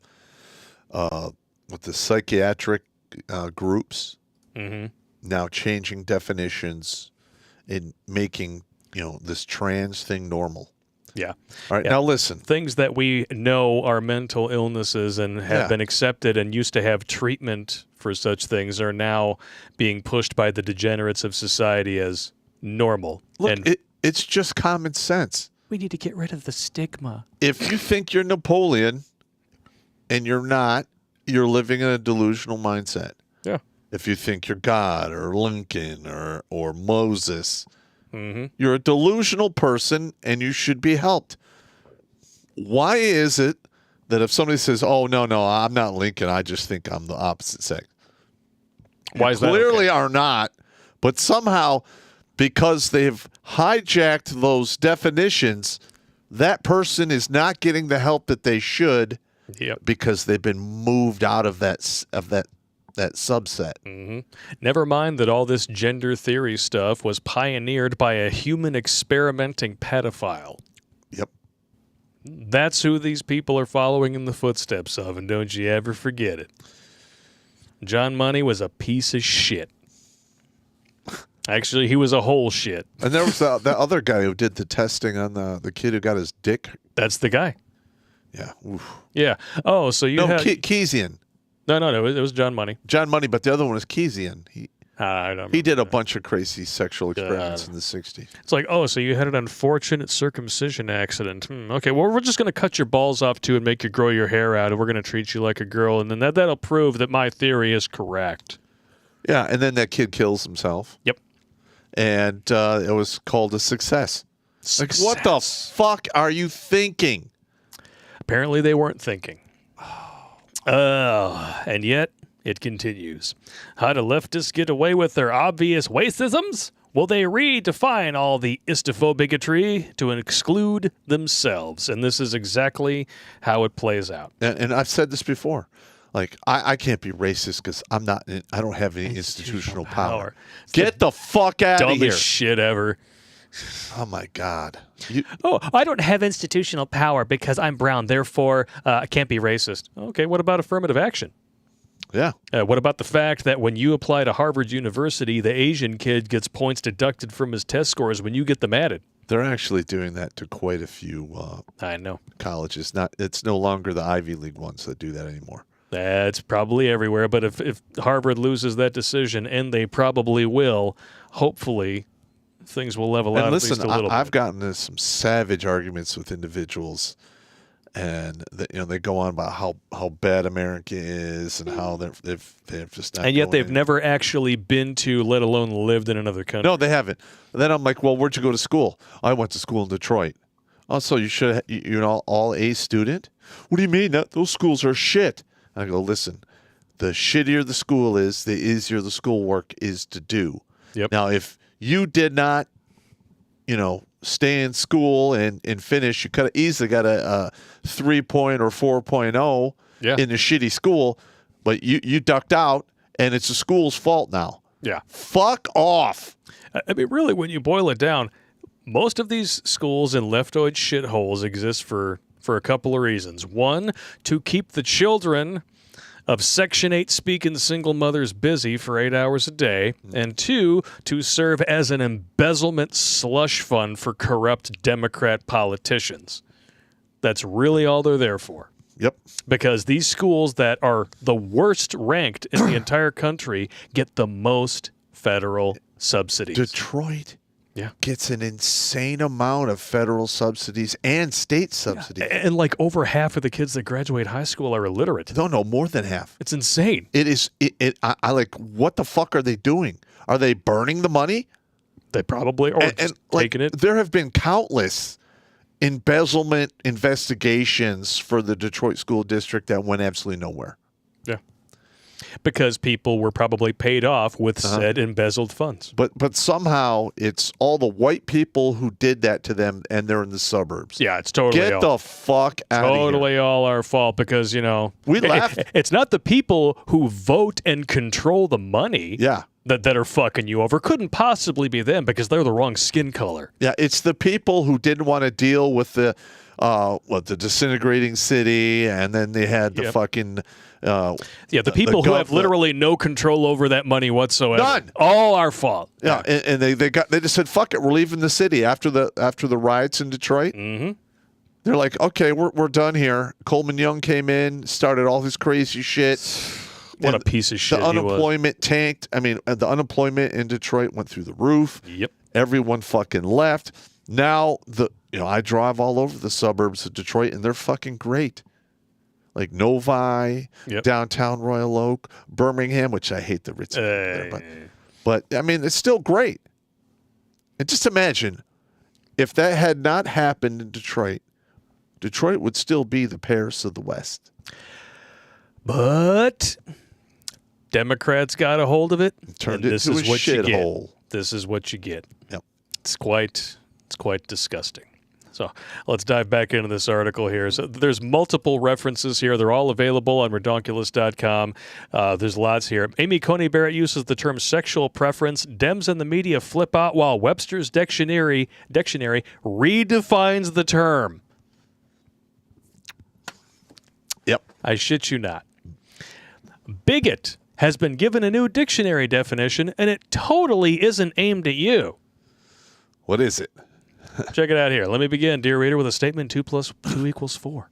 with the psychiatric groups now changing definitions and making this trans thing normal. Yeah. All right, now listen. Things that we know are mental illnesses and have been accepted and used to have treatment for such things are now being pushed by the degenerates of society as normal. Look, it's just common sense. We need to get rid of the stigma. If you think you're Napoleon and you're not, you're living in a delusional mindset. Yeah. If you think you're God or Lincoln or Moses, you're a delusional person and you should be helped. Why is it that if somebody says, "Oh no, I'm not Lincoln. I just think I'm the opposite sex," Why is that? Clearly Okay? are not, but somehow because they've hijacked those definitions, that person is not getting the help that they should. Yep. Because they've been moved out of that subset. Never mind that all this gender theory stuff was pioneered by a human experimenting pedophile. Yep. That's who these people are following in the footsteps of, and don't you ever forget it. John Money was a piece of shit. Actually, he was a whole shit. And there was that other guy who did the testing on the kid who got his dick. That's the guy. Yeah. Oof. Yeah. Oh, so you had... Kezian. No, it was John Money. John Money, but the other one was Kezian. He did a bunch of crazy sexual experiments in the 60s. It's like, oh, so you had an unfortunate circumcision accident. Okay, well, we're just going to cut your balls off, too, and make you grow your hair out, and we're going to treat you like a girl, and then that'll prove that my theory is correct. Yeah, and then that kid kills himself. Yep. And it was called a success. Like, what the fuck are you thinking? Apparently they weren't thinking. And yet it continues. How do leftists get away with their obvious racisms? Well, they redefine all the bigotry to exclude themselves. And this is exactly how it plays out. And I've said this before. Like, I can't be racist because I don't have any institutional power. Get the fuck out of here. Dumbest shit ever. Oh, my God. I don't have institutional power because I'm brown. Therefore, I can't be racist. Okay, what about affirmative action? Yeah. What about the fact that when you apply to Harvard University, the Asian kid gets points deducted from his test scores when you get them added? They're actually doing that to quite a few I know. colleges. It's no longer the Ivy League ones that do that anymore. That's probably everywhere. But if Harvard loses that decision, and they probably will, hopefully things will level out Listen, at least a little bit. I've gotten into some savage arguments with individuals, and they go on about how bad America is and how they've just not. And yet they've never actually been to, let alone lived in another country. No, they haven't. And then I'm like, well, where'd you go to school? I went to school in Detroit. Oh, so you should, you're an all A student? What do you mean? Those schools are shit. I go, listen, the shittier the school is, the easier the schoolwork is to do. Yep. Now, if you did not, stay in school and finish, you could have easily got a 3.0 or 4.0 in a shitty school, but you ducked out, and it's the school's fault now. Yeah. Fuck off. I mean, really, when you boil it down, most of these schools and leftoid shitholes exist for a couple of reasons. One, to keep the children of Section 8 speaking single mothers busy for 8 hours a day. And two, to serve as an embezzlement slush fund for corrupt Democrat politicians. That's really all they're there for. Yep. Because these schools that are the worst ranked in the entire country get the most federal subsidies. Detroit gets an insane amount of federal subsidies and state subsidies. Yeah. And like over half of the kids that graduate high school are illiterate. No, more than half. It's insane. It is. I like, what the fuck are they doing? Are they burning the money? They probably are taking it. There have been countless embezzlement investigations for the Detroit School District that went absolutely nowhere. Yeah. Because people were probably paid off with said embezzled funds. But somehow it's all the white people who did that to them, and they're in the suburbs. Yeah, it's totally Get the fuck out of here. Totally all our fault because, we laughed. It's not the people who vote and control the money that are fucking you over. Couldn't possibly be them because they're the wrong skin color. Yeah, it's the people who didn't want to deal with the disintegrating city, and then they had the fucking... the people who have literally no control over that money whatsoever. None. All our fault. Yeah, and they just said, fuck it, we're leaving the city after the riots in Detroit. Mm-hmm. They're like, okay, we're done here. Coleman Young came in, started all this crazy shit. What a piece of shit. The unemployment tanked. I mean, the unemployment in Detroit went through the roof. Yep. Everyone fucking left. Now, I drive all over the suburbs of Detroit, and they're fucking great. Like Novi, downtown Royal Oak, Birmingham, which I hate the Ritz. But, I mean, it's still great. And just imagine, if that had not happened in Detroit, Detroit would still be the Paris of the West. But Democrats got a hold of it. Turned it into a shithole. This is what you get. Yep. It's quite disgusting. So let's dive back into this article here. So there's multiple references here. They're all available on redonkulas.com. There's lots here. Amy Coney Barrett uses the term sexual preference. Dems and the media flip out while Webster's dictionary redefines the term. Yep. I shit you not. Bigot has been given a new dictionary definition, and it totally isn't aimed at you. What is it? Check it out here. Let me begin, dear reader, with a statement 2 + 2 = 4.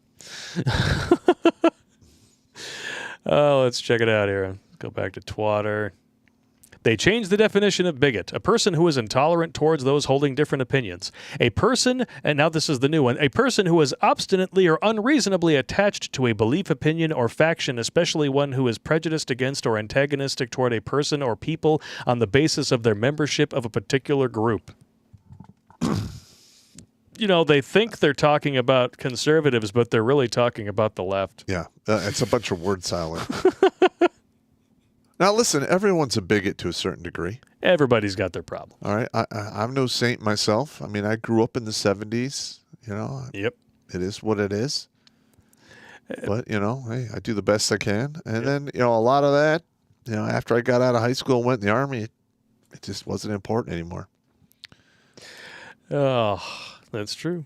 Let's check it out here. Go back to Twatter. They changed the definition of bigot, a person who is intolerant towards those holding different opinions. A person, and now this is the new one, a person who is obstinately or unreasonably attached to a belief, opinion, or faction, especially one who is prejudiced against or antagonistic toward a person or people on the basis of their membership of a particular group. They think they're talking about conservatives, but they're really talking about the left. Yeah, it's a bunch of word salad. Now, listen, everyone's a bigot to a certain degree. Everybody's got their problem. All right. I'm no saint myself. I mean, I grew up in the 70s. Yep. It is what it is. But, hey, I do the best I can. And then, a lot of that, after I got out of high school and went in the Army, it just wasn't important anymore. Oh, that's true.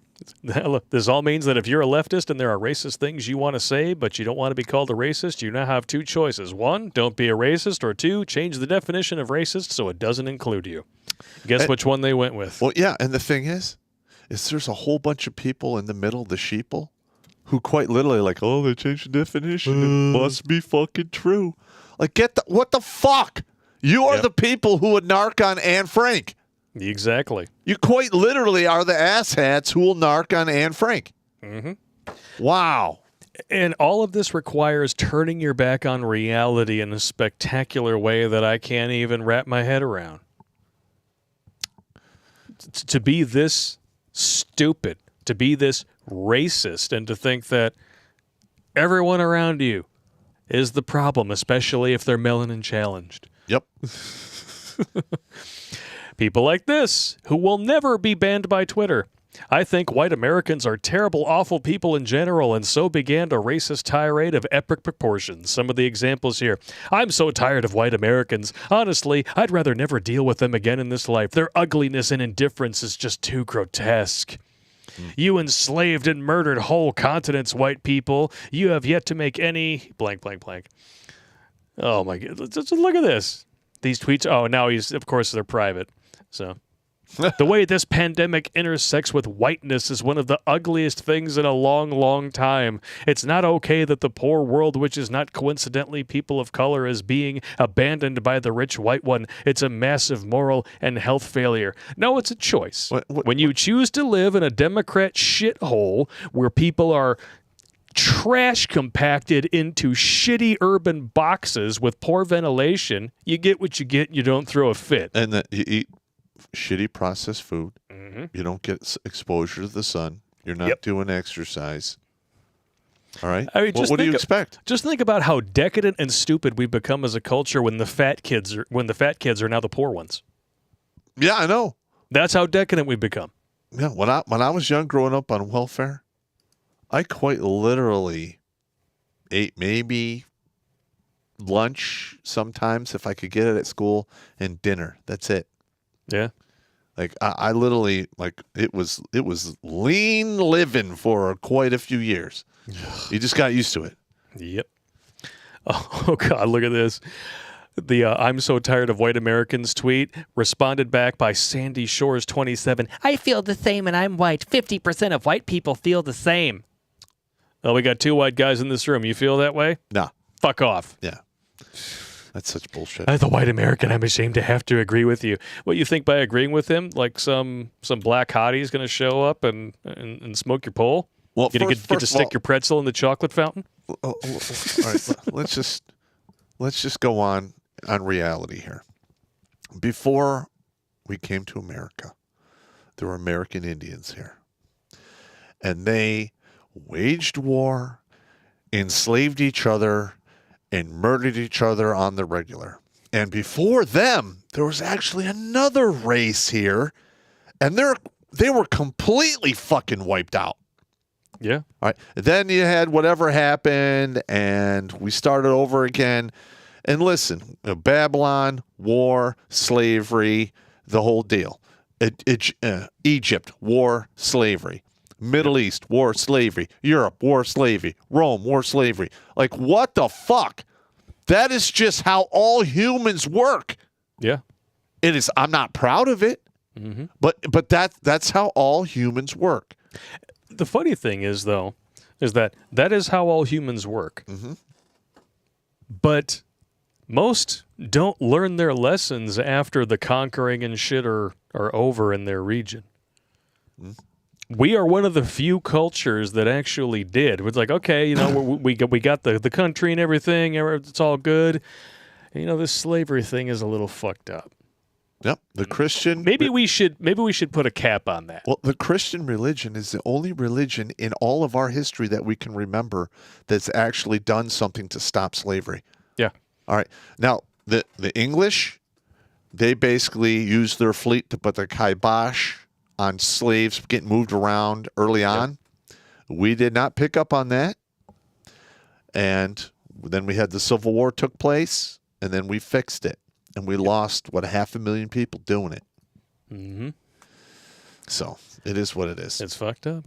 This all means that if you're a leftist and there are racist things you want to say, but you don't want to be called a racist, you now have two choices. One, don't be a racist, or two, change the definition of racist so it doesn't include you. Guess which one they went with? Well, yeah, and the thing is there's a whole bunch of people in the middle, the sheeple, who quite literally they changed the definition. It must be fucking true. Like, what the fuck? You are the people who would narc on Anne Frank. Exactly. You quite literally are the asshats who will narc on Anne Frank. Mm-hmm. Wow. And all of this requires turning your back on reality in a spectacular way that I can't even wrap my head around. To be this stupid, to be this racist, and to think that everyone around you is the problem, especially if they're melanin challenged. Yep. People like this, who will never be banned by Twitter. I think white Americans are terrible, awful people in general, and so began a racist tirade of epic proportions. Some of the examples here. I'm so tired of white Americans. Honestly, I'd rather never deal with them again in this life. Their ugliness and indifference is just too grotesque. You enslaved and murdered whole continents, white people. You have yet to make any... blank, blank, blank. Oh, my God. Just look at this. These tweets... Oh, now of course, they're private. So, the way this pandemic intersects with whiteness is one of the ugliest things in a long, long time. It's not okay that the poor world, which is not coincidentally people of color, is being abandoned by the rich white one. It's a massive moral and health failure. No, it's a choice. When you choose to live in a Democrat shithole where people are trash compacted into shitty urban boxes with poor ventilation, you get what you get and you don't throw a fit. And that you eat shitty processed food. Mm-hmm. You don't get exposure to the sun. You're not doing exercise. All right. I mean, what do you expect? Just think about how decadent and stupid we've become as a culture when the fat kids are now the poor ones. Yeah, I know. That's how decadent we've become. Yeah. When I was young, growing up on welfare, I quite literally ate maybe lunch sometimes if I could get it at school, and dinner. That's it. Yeah. Like I literally, it was lean living for quite a few years. You just got used to it. Yep. Oh God, look at this. The I'm so tired of white Americans tweet responded back by Sandy Shores 27. I feel the same and I'm white. 50% of white people feel the same. Oh, we got two white guys in this room. You feel that way? Nah. Fuck off. Yeah. That's such bullshit. As a white American, I'm ashamed to have to agree with you. What you think by agreeing with him? Like some black hottie is going to show up and smoke your pole? Well, get to stick your pretzel in the chocolate fountain? All right, let's just go on reality here. Before we came to America, there were American Indians here. And they waged war, enslaved each other, and murdered each other on the regular. And before them, there was actually another race here, and they were completely fucking wiped out. Yeah. All right. Then you had whatever happened, and we started over again. And listen, Babylon, war, slavery, the whole deal. Egypt, war, slavery. Middle East, war, slavery. Europe, war, slavery. Rome, war, slavery. Like, what the fuck? That is just how all humans work. Yeah. It is. I'm not proud of it, but that's how all humans work. The funny thing is, though, is that is how all humans work. But most don't learn their lessons after the conquering and shit are over in their region. We are one of the few cultures that actually did. It's like, okay, we got the country and everything. It's all good. And, this slavery thing is a little fucked up. Yep, the Christian. Maybe we should put a cap on that. Well, the Christian religion is the only religion in all of our history that we can remember that's actually done something to stop slavery. Yeah. All right. Now, the English, they basically used their fleet to put the kibosh on slaves getting moved around early on. We did not pick up on that. And then we had the Civil War took place, and then we fixed it. And we lost, 500,000 people doing it. Mm-hmm. So it is what it is. It's fucked up.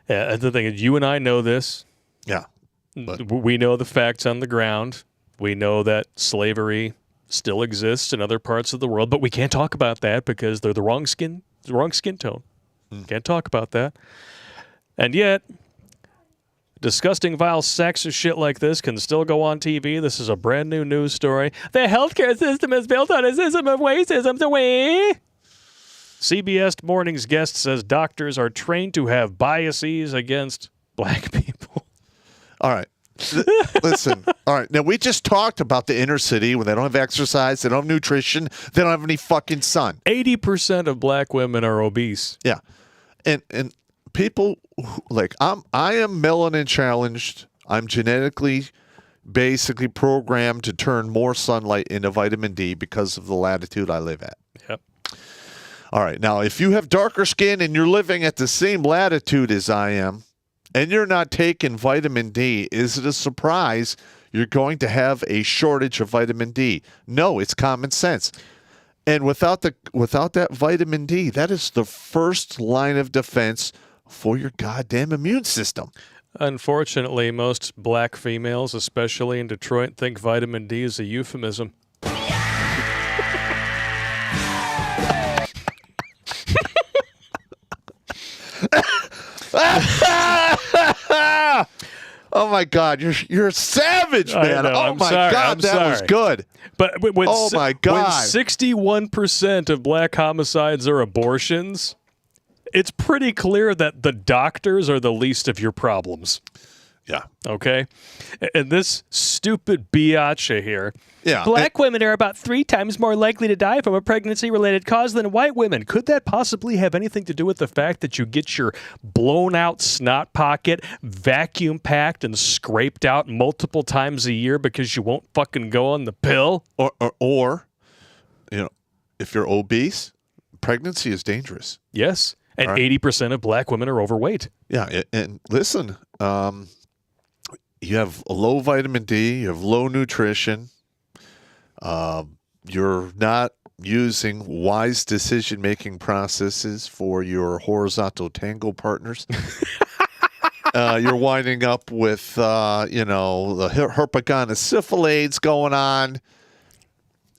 Yeah, the thing is, you and I know this. Yeah. We know the facts on the ground. We know that slavery still exists in other parts of the world, but we can't talk about that because they're the wrong skin tone. Can't talk about that. And yet, disgusting, vile sexist shit like this can still go on TV. This is a brand new news story. The healthcare system is built on a system of racism. CBS Morning's guest says doctors are trained to have biases against black people. All right. Listen. All right. Now, we just talked about the inner city when they don't have exercise, they don't have nutrition, they don't have any fucking sun. 80% of black women are obese. Yeah. And people like I am melanin challenged. I'm genetically basically programmed to turn more sunlight into vitamin D because of the latitude I live at. Yep. All right. Now, if you have darker skin and you're living at the same latitude as I am, and you're not taking vitamin D, is it a surprise you're going to have a shortage of vitamin D? No, it's common sense. And without that vitamin D, that is the first line of defense for your goddamn immune system. Unfortunately, most black females, especially in Detroit, think vitamin D is a euphemism. Oh my God, you're a savage, man! Oh my God, that was good. But when, oh my God, when 61% of black homicides are abortions, it's pretty clear that the doctors are the least of your problems. Yeah. Okay? And this stupid biatch here. Yeah. Black women are about 3 times more likely to die from a pregnancy-related cause than white women. Could that possibly have anything to do with the fact that you get your blown-out snot pocket vacuum-packed and scraped out multiple times a year because you won't fucking go on the pill? Or if you're obese, pregnancy is dangerous. Yes. And 80% of black women are overweight. Yeah. And listen, you have low vitamin D, you have low nutrition, you're not using wise decision-making processes for your horizontal tango partners. You're winding up with, the herpetogonosyphilades going on.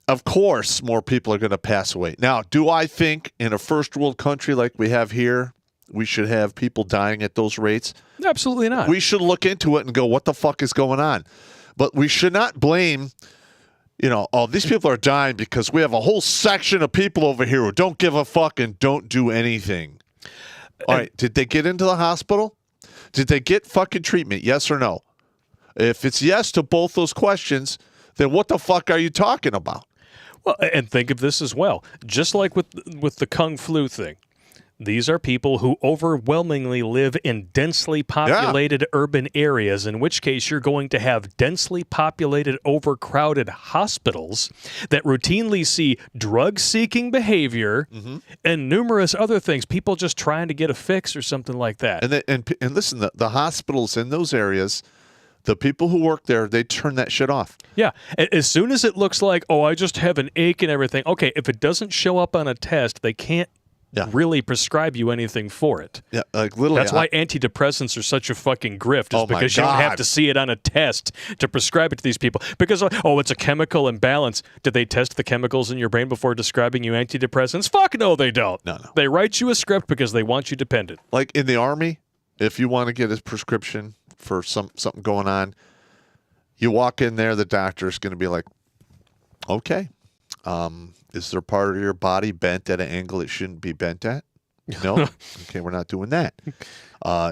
Of course, more people are going to pass away. Now, do I think in a first world country like we have here, we should have people dying at those rates? Absolutely not. We should look into it and go, what the fuck is going on? But we should not blame, oh, these people are dying because we have a whole section of people over here who don't give a fuck and don't do anything. All right, did they get into the hospital? Did they get fucking treatment? Yes or no? If it's yes to both those questions, then what the fuck are you talking about? Well, and think of this as well. Just like with the Kung Flu thing. These are people who overwhelmingly live in densely populated urban areas, in which case you're going to have densely populated, overcrowded hospitals that routinely see drug-seeking behavior and numerous other things, people just trying to get a fix or something like that. And listen, the hospitals in those areas, the people who work there, they turn that shit off. Yeah. As soon as it looks like, oh, I just have an ache and everything, okay, if it doesn't show up on a test, they can't really prescribe you anything for it. Yeah, like literally. That's why antidepressants are such a fucking grift, is because you don't have to see it on a test to prescribe it to these people. Because, it's a chemical imbalance. Did they test the chemicals in your brain before describing you antidepressants? Fuck no, they don't. No. They write you a script because they want you dependent. Like in the Army, if you want to get a prescription for something going on, you walk in there, the doctor's going to be like, okay, is there part of your body bent at an angle it shouldn't be bent at? No? Okay, we're not doing that.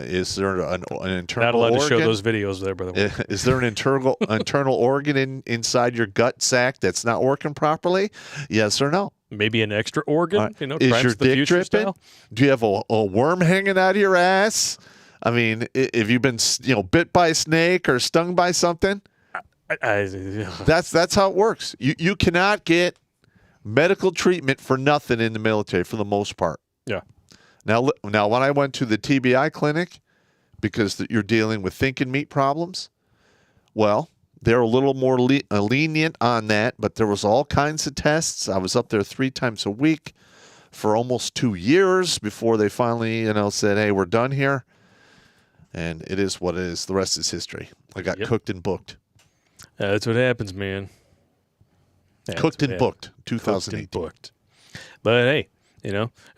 Is there an internal Not allowed organ? to show those videos there, by the way. Is there an internal organ inside your gut sac that's not working properly? Yes or no? Maybe an extra organ, Is Crimes your of the dick Future dripping? style. Do you have a worm hanging out of your ass? I mean, if you've been bit by a snake or stung by something, that's how it works. You cannot get medical treatment for nothing in the military for the most part. Yeah. Now when I went to the TBI clinic, because you're dealing with thinking meat problems, well, they're a little more lenient on that, but there was all kinds of tests. I was up there 3 times a week for almost 2 years before they finally, said, hey, we're done here. And it is what it is. The rest is history. I got cooked and booked. That's what happens, man. Cooked and booked, 2018. Booked. But hey,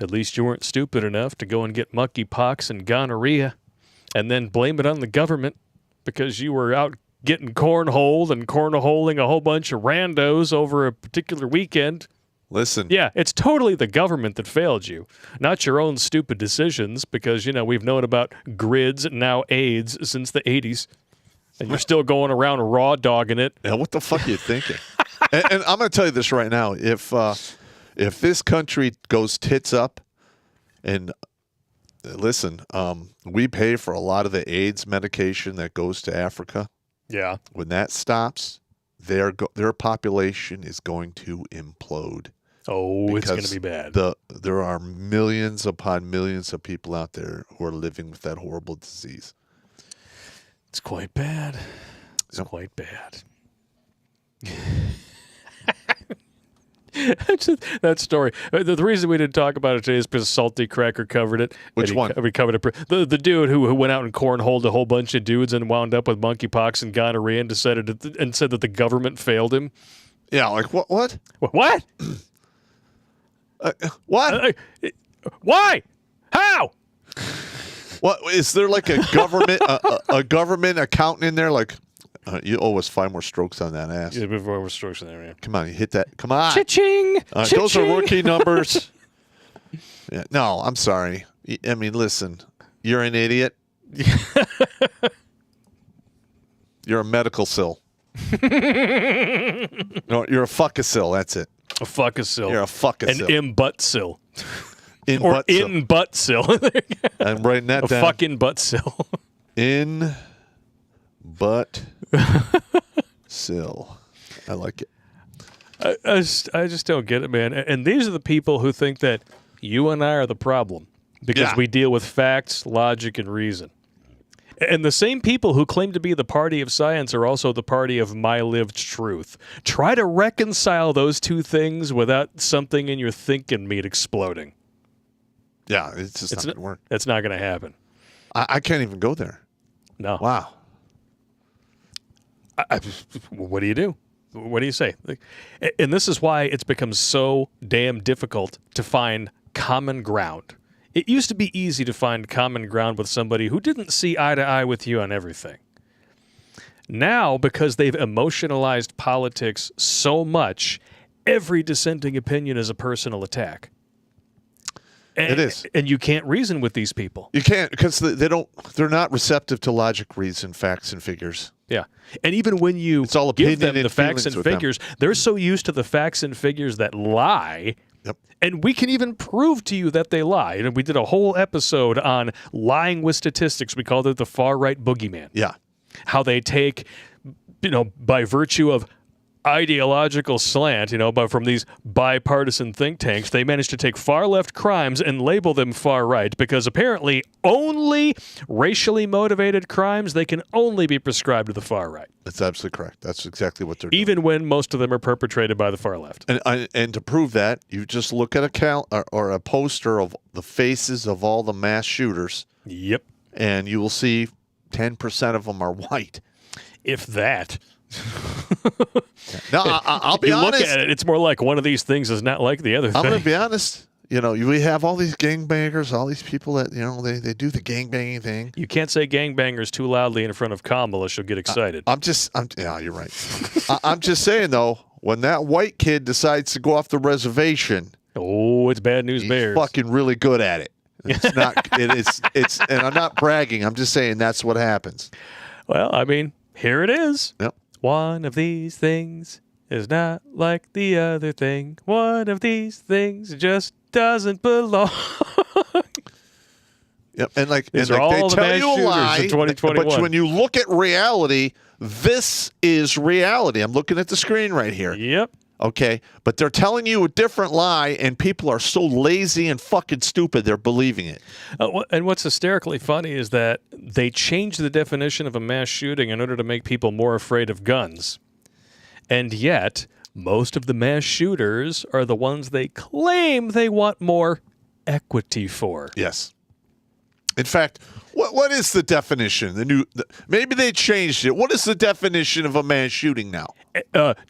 at least you weren't stupid enough to go and get monkeypox and gonorrhea and then blame it on the government because you were out getting cornholed and cornholing a whole bunch of randos over a particular weekend. Listen. Yeah, it's totally the government that failed you, not your own stupid decisions, because, we've known about grids and now AIDS since the 80s, and you're still going around raw dogging it. Yeah, what the fuck are you thinking? and I'm going to tell you this right now. If this country goes tits up, and listen, we pay for a lot of the AIDS medication that goes to Africa. Yeah. When that stops, their population is going to implode. Oh, it's going to be bad. There are millions upon millions of people out there who are living with that horrible disease. It's quite bad. It's quite bad. That story. The reason we didn't talk about it today is because Salty Cracker covered it. Which one? We covered it. The dude who went out and cornholed a whole bunch of dudes and wound up with monkeypox and gonorrhea and said that the government failed him. Yeah, like what? What? What? Why? How? What is there like a government a government accountant in there? Like you owe us 5 more strokes on that ass. Yeah, before more strokes in there, man. Come on, you hit that. Come on. Cha-ching! Those are rookie numbers. Yeah, no, I'm sorry. I mean, listen, you're an idiot. You're a medical sill. No, you're a fuckacil. That's it. A fuckacil. You're a fuckacil. An imbutcil. Or in buttsil. I'm writing that down. A fucking buttsil. In butt sill. I like it. I just don't get it, man. And these are the people who think that you and I are the problem because we deal with facts, logic, and reason. And the same people who claim to be the party of science are also the party of my lived truth. Try to reconcile those two things without something in your thinking meat exploding. Yeah, it's just not going to work. It's not going to happen. I can't even go there. No. Wow. What do you do? What do you say? And this is why it's become so damn difficult to find common ground. It used to be easy to find common ground with somebody who didn't see eye to eye with you on everything. Now, because they've emotionalized politics so much, every dissenting opinion is a personal attack. It is. And you can't reason with these people. You can't, because they're not receptive to logic, reason, facts, and figures. Yeah. And even when you It's all give them opinion the and facts feelings and with them. figures, they're so used to the facts and figures that lie. Yep. And we can even prove to you that they lie. And we did a whole episode on lying with statistics. We called it the far-right boogeyman. Yeah. How they take, by virtue of ideological slant, but from these bipartisan think tanks, they managed to take far-left crimes and label them far-right because apparently only racially motivated crimes, they can only be prescribed to the far-right. That's absolutely correct. That's exactly what they're doing. Even when most of them are perpetrated by the far-left. And to prove that, you just look at a poster of the faces of all the mass shooters. Yep. And you will see 10% of them are white. If that. No, I'll be you honest. Look at it, it's more like one of these things is not like the other I'm thing. going to be honest. We have all these gangbangers, all these people that, they do the gangbanging thing. You can't say gangbangers too loudly in front of Kamala. She'll get excited. Yeah, you're right. I'm just saying, though, when that white kid decides to go off the reservation. Oh, it's bad news bears. He's fucking really good at it. It's not, it's, and I'm not bragging. I'm just saying that's what happens. Well, I mean, here it is. Yep. One of these things is not like the other thing. One of these things just doesn't belong. Yep, and These are all they the tell mass you a shooters lie, in 2021. but when you look at reality, this is reality. I'm looking at the screen right here. Yep. Okay, but they're telling you a different lie, and people are so lazy and fucking stupid, they're believing it. And what's hysterically funny is that they changed the definition of a mass shooting in order to make people more afraid of guns. And yet, most of the mass shooters are the ones they claim they want more equity for. Yes. In fact, what is the definition? Maybe they changed it. What is the definition of a mass shooting now?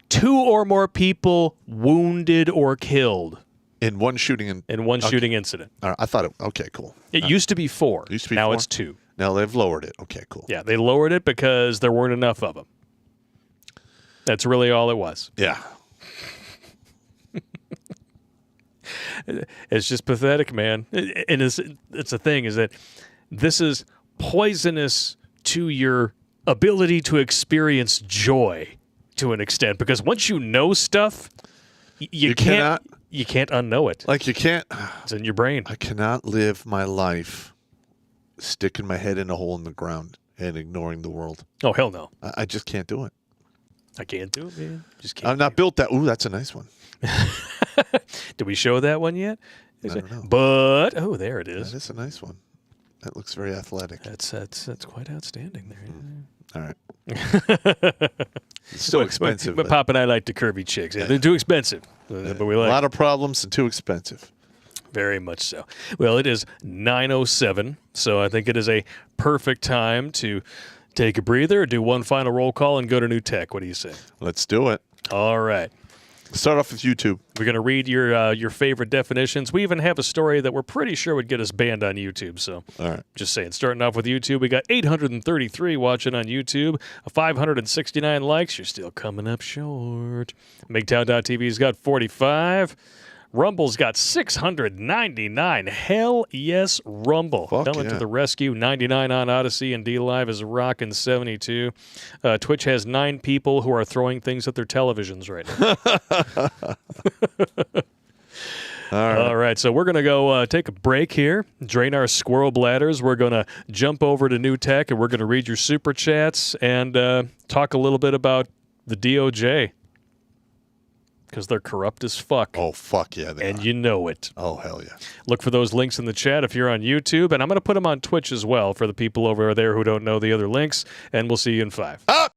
2 or more people wounded or killed in one shooting. Shooting incident. All right, I thought it. Okay, cool. It used to be 4. Now 4? it's 2. Now they've lowered it. Okay, cool. Yeah, they lowered it because there weren't enough of them. That's really all it was. Yeah. It's just pathetic, man. And it's a thing is that this is poisonous to your ability to experience joy to an extent. Because once you know stuff, you can't unknow it. Like you can't. It's in your brain. I cannot live my life sticking my head in a hole in the ground and ignoring the world. Oh, hell no. I just can't do it. I can't do it, man. Just can't. I'm not built that. Ooh, that's a nice one. Did we show that one yet? I don't know. But there it is. That is a nice one. That looks very athletic. That's quite outstanding there. All right. It's still expensive. But Pop and I like the curvy chicks. Yeah, they're too expensive. But we like a lot of problems and too expensive. Very much so. Well, it is 9:07, so I think it is a perfect time to take a breather, do one final roll call, and go to new tech. What do you say? Let's do it. All right. Start off with YouTube. We're going to read your favorite definitions. We even have a story that we're pretty sure would get us banned on YouTube. So, all right. Just saying. Starting off with YouTube, we got 833 watching on YouTube, 569 likes. You're still coming up short. MGTOW.TV's got 45. Rumble's got 699. Hell yes, Rumble. Coming to the rescue. 99 on Odyssey, and DLive is rocking 72. Twitch has 9 people who are throwing things at their televisions right now. All right, so we're going to go take a break here, drain our squirrel bladders. We're going to jump over to new tech, and we're going to read your super chats and talk a little bit about the DOJ. Because they're corrupt as fuck. Oh, fuck yeah. And you know it. Oh, hell yeah. Look for those links in the chat if you're on YouTube. And I'm going to put them on Twitch as well for the people over there who don't know the other links. And we'll see you in 5. Up!